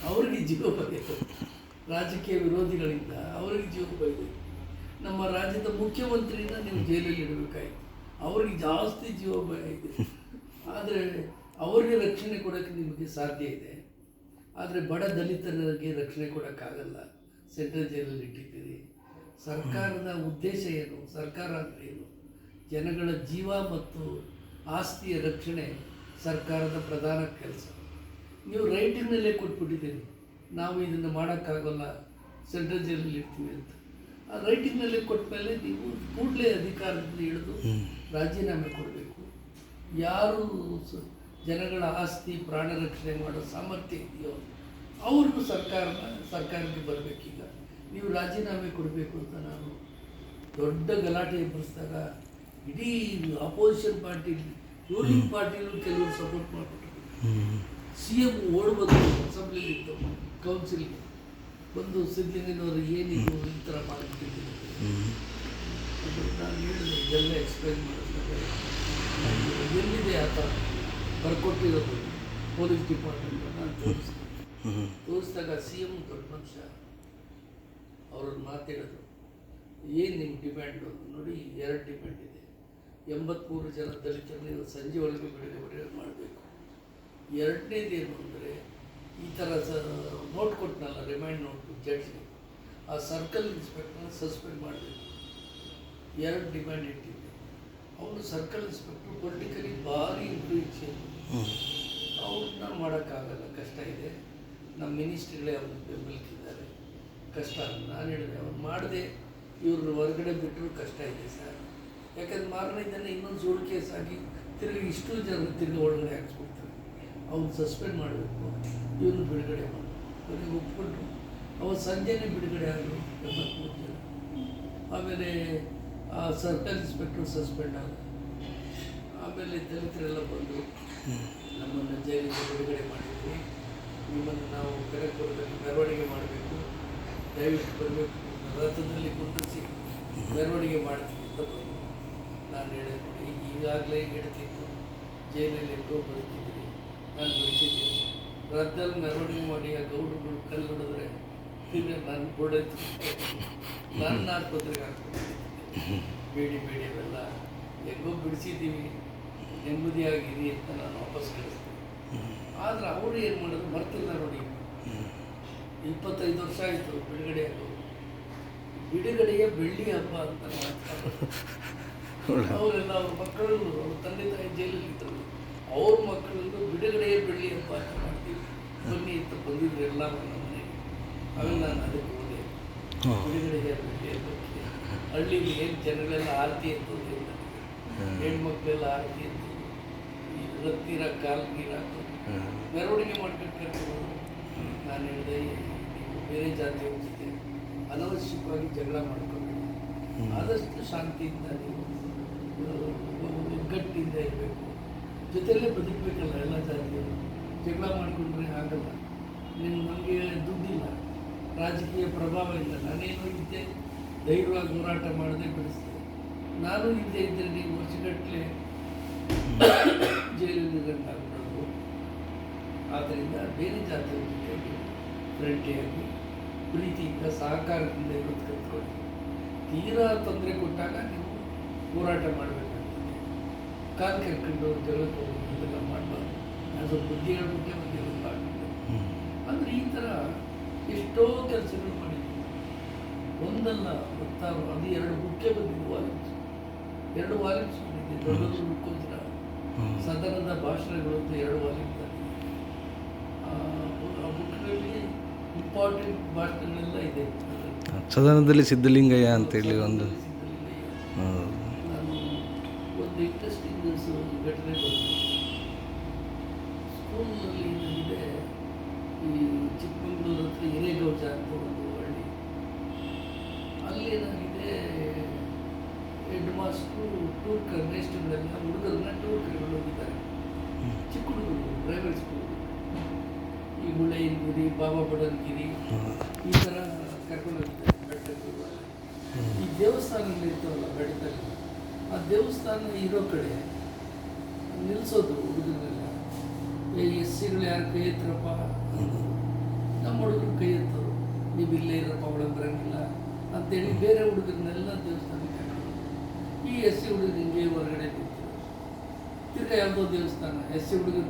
ಅವ್ರಿಗೆ ಜೀವ ಭಯ ಇದೆ, ರಾಜಕೀಯ ವಿರೋಧಿಗಳಿಂದ ಅವ್ರಿಗೆ ಜೀವ ಭಯ ಇದೆ. ನಮ್ಮ ರಾಜ್ಯದ ಮುಖ್ಯಮಂತ್ರಿನ ನೀವು ಜೈಲಲ್ಲಿ ಇಡಬೇಕಾಯ್ತು, ಅವ್ರಿಗೆ ಜಾಸ್ತಿ ಜೀವ ಭಯ ಇದೆ. ಆದರೆ ಅವ್ರಿಗೆ ರಕ್ಷಣೆ ಕೊಡೋಕ್ಕೆ ನಿಮಗೆ ಸಾಧ್ಯ ಇದೆ, ಆದರೆ ಬಡ ದಲಿತರಿಗೆ ರಕ್ಷಣೆ ಕೊಡೋಕ್ಕಾಗಲ್ಲ. ಸೆಂಟ್ರಲ್ ಜೈಲಲ್ಲಿ ಇಟ್ಟಿದ್ದೀರಿ. ಸರ್ಕಾರದ ಉದ್ದೇಶ ಏನು? ಸರ್ಕಾರ ಅಂದರೆ ಏನು? ಜನಗಳ ಜೀವ ಮತ್ತು ಆಸ್ತಿಯ ರಕ್ಷಣೆ ಸರ್ಕಾರದ ಪ್ರಧಾನ ಕೆಲಸ. ನೀವು ರೈಟಿಂಗ್ನಲ್ಲೇ ಕೊಟ್ಬಿಟ್ಟಿದ್ದೀರಿ, ನಾವು ಇದನ್ನು ಮಾಡೋಕ್ಕಾಗಲ್ಲ, ಸೆಂಟ್ರಲ್ ಜೈಲಲ್ಲಿ ಇರ್ತೀವಿ ಅಂತ. ಆ ರೈಟಿಂಗ್ನಲ್ಲೇ ಕೊಟ್ಟ ಮೇಲೆ ನೀವು ಕೂಡಲೇ ಅಧಿಕಾರದಿಂದ ಹಿಡಿದು ರಾಜೀನಾಮೆ ಕೊಡಬೇಕು. ಯಾರು ಜನಗಳ ಆಸ್ತಿ ಪ್ರಾಣ ರಕ್ಷಣೆ ಮಾಡೋ ಸಾಮರ್ಥ್ಯ ಇದೆಯೋ ಅವ್ರಿಗೂ ಸರ್ಕಾರಕ್ಕೆ ಬರಬೇಕೀಗ. ನೀವು ರಾಜೀನಾಮೆ ಕೊಡಬೇಕು ಅಂತ ನಾನು ದೊಡ್ಡ ಗಲಾಟೆ ಎಬ್ಬರಿಸಿದಾಗ ಇಡೀ ಅಪೋಸಿಷನ್ ಪಾರ್ಟಿ, ರೂಲಿಂಗ್ ಪಾರ್ಟಿಯಲ್ಲೂ ಕೆಲವರು ಸಪೋರ್ಟ್ ಮಾಡಿಬಿಟ್ರು. CM ಓಡ್ಬಂದು ಅಸೆಂಬ್ಲಿಲಿ ಇತ್ತು, ಕೌನ್ಸಿಲ್ಗೆ ಬಂದು ಸಿದ್ಧಲಿಂಗನವರು ಏನಿದು ಈ ಥರ ಮಾಡಿಬಿಟ್ಟಿದ್ದೀನಿ ಅದು ನಾನು ಹೇಳಿದೆ. ಇದೆಲ್ಲ ಎಕ್ಸ್ಪ್ಲೈನ್ ಮಾಡಿದಾಗ ಎಲ್ಲಿದೆ ಆ ಥರ ಬರ್ಕೊಟ್ಟಿರೋದು ಪೊಲೀಸ್ ಡಿಪಾರ್ಟ್ಮೆಂಟ್ ನಾನು ತೋರಿಸಿದಾಗ CM ದೊಡ್ಡ ಮನುಷ್ಯ ಅವ್ರನ್ನ ಮಾತಾಡೋದು, ಏನು ನಿಮ್ಮ ಡಿಮ್ಯಾಂಡು? ನೋಡಿ 2 ಡಿಮ್ಯಾಂಡ್ ಇದೆ. 83 ಜನ ದಲಿತರನ್ನ ಸಂಜೆ ಒಳಗೆ ಬಿಡುಗಡೆ ಮಾಡಬೇಕು. ಎರಡನೇದೇನು ಅಂದರೆ ಈ ಥರ ನೋಟ್ ಕೊಟ್ಟನಲ್ಲ, ರಿಮೈಂಡ್ ನೋಟು ಜಡ್ಜ್ಗೆ, ಆ ಸರ್ಕಲ್ ಇನ್ಸ್ಪೆಕ್ಟರ್ನ ಸಸ್ಪೆಂಡ್ ಮಾಡಬೇಕು. 2 ಡಿಮ್ಯಾಂಡ್ ಇಟ್ಟಿದ್ದೆ. ಅವರು ಸರ್ಕಲ್ ಇನ್ಸ್ಪೆಕ್ಟ್ರು ಪೊಲಿಟಿಕಲಿ ಭಾರಿ ಇನ್ಫ್ಲೂಯೆನ್ಷಿಯಲ್, ಅವ್ರನ್ನ ಮಾಡೋಕ್ಕಾಗಲ್ಲ, ಕಷ್ಟ ಇದೆ. ನಮ್ಮ ಮಿನಿಸ್ಟ್ರಿಗಳೇ ಅವ್ರನ್ನ ಬೆಂಬಲಿಸಿದ್ದಾರೆ, ಕಷ್ಟ. ನಾನು ಹೇಳಿದೆ ಅವ್ರು ಮಾಡದೆ ಇವ್ರನ್ನ ಹೊರಗಡೆ ಬಿಟ್ಟರು ಕಷ್ಟ ಇದೆ ಸರ್. ಯಾಕಂದ್ರೆ ಮಾರನೇ ದಿನ ಇನ್ನೊಂದು ಸುಳ್ಳು ಕೇಸ್ ಆಗಿ ತಿರುಗಿ ಇಷ್ಟು ಜನ ತಿರುಗಿ ಒಳಗಡೆ ಹಾಕ್ಸ್ಬಿಡ್ತಾರೆ. ಅವ್ನು ಸಸ್ಪೆಂಡ್ ಮಾಡಬೇಕು, ಇವನು ಬಿಡುಗಡೆ ಮಾಡಬೇಕು. ಕೊನೆಗೆ ಒಪ್ಪಿಕೊಂಡ್ರು. ಅವತ್ತು ಸಂಜೆನೇ ಬಿಡುಗಡೆ ಆದರು 73 ಜನ. ಆಮೇಲೆ ಆ ಸರ್ಕಲ್ ಇನ್ಸ್ಪೆಕ್ಟ್ರು ಸಸ್ಪೆಂಡ್ ಆದ. ಆಮೇಲೆ ದಲಿತರೆಲ್ಲ ಬಂದು ನಮ್ಮನ್ನು ಜೈಲಿಂದ ಬಿಡುಗಡೆ ಮಾಡಿದ್ವಿ, ನಿಮ್ಮನ್ನು ನಾವು ಕನಕಪುರದಲ್ಲಿ ಮೆರವಣಿಗೆ ಮಾಡಬೇಕು, ದಯವಿಟ್ಟು ಬರಬೇಕು, ರಥದಲ್ಲಿ ಕುಂದಿರಿಸಿ ಮೆರವಣಿಗೆ ಮಾಡ್ತೀವಿ ಅಂತ ಬಂದು. ನಾನು ಹೇಳಿದೆ, ನೋಡಿ ಈಗಾಗಲೇ ಹೇಳ್ತಿತ್ತು ಜೈಲಲ್ಲಿ ಎಷ್ಟೋ ಬದುಕಿದ್ರಿ, ನಾನು ಬಿಡಿಸಿದ್ದೀನಿ, ರಥದಲ್ಲಿ ಮೆರವಣಿಗೆ ಮಾಡಿ ಆ ಗೌಡರುಗಳು ಕಲ್ಲು ಹೊಡೆದ್ರೆ ತಿರ್ಗಿ ನಾನು ಗೋಡೆತ್ತು ನನ್ನ ಆಸ್ಪತ್ರೆಗೆ ಹಾಕ್ಬಿಟ್ಟಿದ್ದೆ. ಬೇಡಿ ಅವೆಲ್ಲ ಹೆಂಗೋ ಬಿಡಿಸಿದ್ದೀವಿ, ನೆಮ್ಮದಿಯಾಗಿರಿ ಅಂತ ನಾನು ವಾಪಸ್ ಕಳಿಸ್ತೀನಿ. ಆದರೆ ಅವರು ಏನು ಮಾಡೋದು ಮರ್ತಿಲ್ಲ ನೋಡಿ. 25 ವರ್ಷ ಆಯಿತು ಬಿಡುಗಡೆ ಆಗೋದು. ಬಿಡುಗಡೆಯ ಬೆಳ್ಳಿ ಹಬ್ಬ ಅಂತ ಅವರೆಲ್ಲ ಅವ್ರ ಮಕ್ಕಳನ್ನು, ಅವ್ರ ತಂದೆ ತಾಯಿ ಜೈಲಲ್ಲಿದ್ದರು, ಅವ್ರ ಮಕ್ಕಳನ್ನು ಬಿಡುಗಡೆಯ ಬೆಳ್ಳಿ ಹಬ್ಬ ಅಂತ ಮಾಡ್ತೀವಿ, ಬನ್ನಿ ಅಂತ ಬಂದಿದ್ರು ಎಲ್ಲ ನನ್ನ ಮನೆಗೆ. ಆಮೇಲೆ ನಾನು ಅದಕ್ಕೆ ಹೋದೆ. ಬಿಡುಗಡೆಯ ಬೆಳ್ಳಿ ಹಬ್ಬಕ್ಕೆ ಹಳ್ಳಿಗೆ ಏನು ಜನಗಳೆಲ್ಲ ಆರತಿ ಅಂತಂದು ಹೆಣ್ಮಕ್ಳೆಲ್ಲ ಆರತಿ ಅಂತ ಈ ರತ್ತೀರ ಕಾಲ್ಗೀರ ಮೆರವಣಿಗೆ ಮಾಡ್ಕೊಂಡು ಕರ್ಕೊಂಡು. ನಾನು ಹೇಳಿದೆ, ನೀವು ಬೇರೆ ಜಾತಿಯವ್ರ ಜೊತೆ ಅನವಶ್ಯಕವಾಗಿ ಜಗಳ ಮಾಡ್ಕೋಬೇಡಿ, ಆದಷ್ಟು ಶಾಂತಿಯಿಂದ ನೀವು ಒಗ್ಗಟ್ಟಿಂದ ಇರಬೇಕು, ಜೊತೆಯಲ್ಲೇ ಬದುಕಬೇಕಲ್ಲ ಎಲ್ಲ ಜಾತಿಯವರು. ಜಗಳ ಮಾಡಿಕೊಂಡ್ರೆ ಆಗಲ್ಲ. ನಮಗೆ ದುಡ್ಡಿಲ್ಲ, ರಾಜಕೀಯ ಪ್ರಭಾವ ಇಲ್ಲ, ನಾನೇನೋ ಇದ್ದೆ ಧೈರ್ಯವಾಗಿ ಹೋರಾಟ ಮಾಡದೆ ಬಿಡಿಸ್ದೆ. ನಾನು ಇದ್ದೇ ಇದ್ದರೆ ನೀವು ವರ್ಷಗಟ್ಟಲೆ ಜೈಲಲ್ಲಿ ಗಂಟಾಗ್ಬಿಡೋದು. ಆದ್ದರಿಂದ ಬೇರೆ ಜಾತಿಯ ಜೊತೆ ಫ್ರೆಂಡ್ಲಿಯಾಗಿ ಪ್ರೀತಿಯಿಂದ ಸಹಕಾರದಿಂದ ಇರೋದು ಕಲ್ತ್ಕೊಳ್ಳಿ. ತೀರಾ ತೊಂದರೆ ಕೊಟ್ಟಾಗ ನೀವು ಹೋರಾಟ ಮಾಡಬೇಕಾಗ್ತದೆ. ಕಾಲು ಕರ್ಕೊಂಡು ಜಗಳಕ್ಕೆ ಹೋಗೋದು ಇದೆಲ್ಲ ಮಾಡಬಾರ್ದು. ಅದು ಬುದ್ಧಿ ಹೇಳ್ಬಿಟ್ಟೆ ಒಂದು ಆಗಬೇಕು. ಅಂದರೆ ಈ ಥರ ಎಷ್ಟೋ ಕೆಲಸಗಳು ಮಾಡಿದ್ವಿ. ಒಂದಲ್ಲ 16, ಅದು 2 ಬುಕ್ಕೆ ಬಂದಿದ್ದು ವಾಲ್ಯೂಮ್ಸ್, 2 ವಾಲ್ಯೂಮ್ಸ್ ಬಂದಿದ್ದೆ. ದೊಡ್ಡದು ಮುಕ್ಕೋದ್ರ ಸದನದ ಭಾಷಣಗಳು ಅಂತ 2 ವಾಲ್ಯೂಮ್ಸ್ ಬಂದಿದೆ. ಆ ಬುಕ್ನಲ್ಲಿ ಇಂಪಾರ್ಟೆಂಟ್ ಭಾಷಣಗಳೆಲ್ಲ ಇದೆ. ಸದನದಲ್ಲಿ ಸಿದ್ಧಲಿಂಗಯ್ಯ ಅಂತೇಳಿ ಒಂದು ನಾನು ಒಂದು ಇಂಟ್ರೆಸ್ಟಿಂಗ್ ಘಟನೆ ಬಂತು. ಸ್ಕೂಲ್ನಲ್ಲಿ ಏನಾಗಿದೆ, ಈ ಚಿಕ್ಕಮಗಳೂರು ಹತ್ರ ಹಿರೇಗೌಜ ಅಂತ ಒಂದು ಹಳ್ಳಿ, ಅಲ್ಲೇನಾಗಿದೆ, ಹೆಡ್ ಮಾಸ್ಟ್ರು ಟೂರ್ ನೇಸ್ಟ್ಗಳೆಲ್ಲ ಹುಡುಗರನ್ನ ಟೂರ್ ಕರ್ಕೊಂಡು ಹೋಗಿದ್ದಾರೆ. ಚಿಕ್ಕ ಹುಡುಗರು, ಪ್ರೈವೇಟ್ ಸ್ಕೂಲ್, ಈ ಮುಳ್ಳಯ್ಯನಗಿರಿ, ಬಾಬಾ ಬಡವನಗಿರಿ ಈ ಥರ ಕರ್ಕೊಂಡು ಹೋಗಿದ್ದಾರೆ ಬೆಟ್ಟಕ್ಕೆ. ಈ ದೇವಸ್ಥಾನಗಳು ಇರ್ತವಲ್ಲ ಬೆಟ್ಟದಲ್ಲಿ, ಆ ದೇವಸ್ಥಾನ ಇರೋ ಕಡೆ ನಿಲ್ಲಿಸೋದು ಹುಡುಗರನ್ನೆಲ್ಲ. ಎಸ್ ಸಿಗಳು ಯಾರು ಕೈ ಎತ್ತರಪ್ಪ ಅಂದರು. ನಮ್ಮ ಹುಡುಗರು ಕೈ ಎತ್ತೋರು, ನೀವು ಇಲ್ಲೇ ಇರಪ್ಪ ಒಳಗೆ ಬರೋಂಗಿಲ್ಲ ಅಂತೇಳಿ ಬೇರೆ ಹುಡುಗರನ್ನೆಲ್ಲ ದೇವಸ್ಥಾನಕ್ಕೆ ಕರ್ಕೊಂಡು. ಈ ಎಸ್ ಸಿ ಹುಡುಗರು ಹಿಂಗೆ ಹೊರಗಡೆ ನಿಂತಿರೋದು. ತಿರ್ಗಾ ಯಾವುದೋ ದೇವಸ್ಥಾನ, ಎಸ್ ಸಿ ಹುಡುಗರು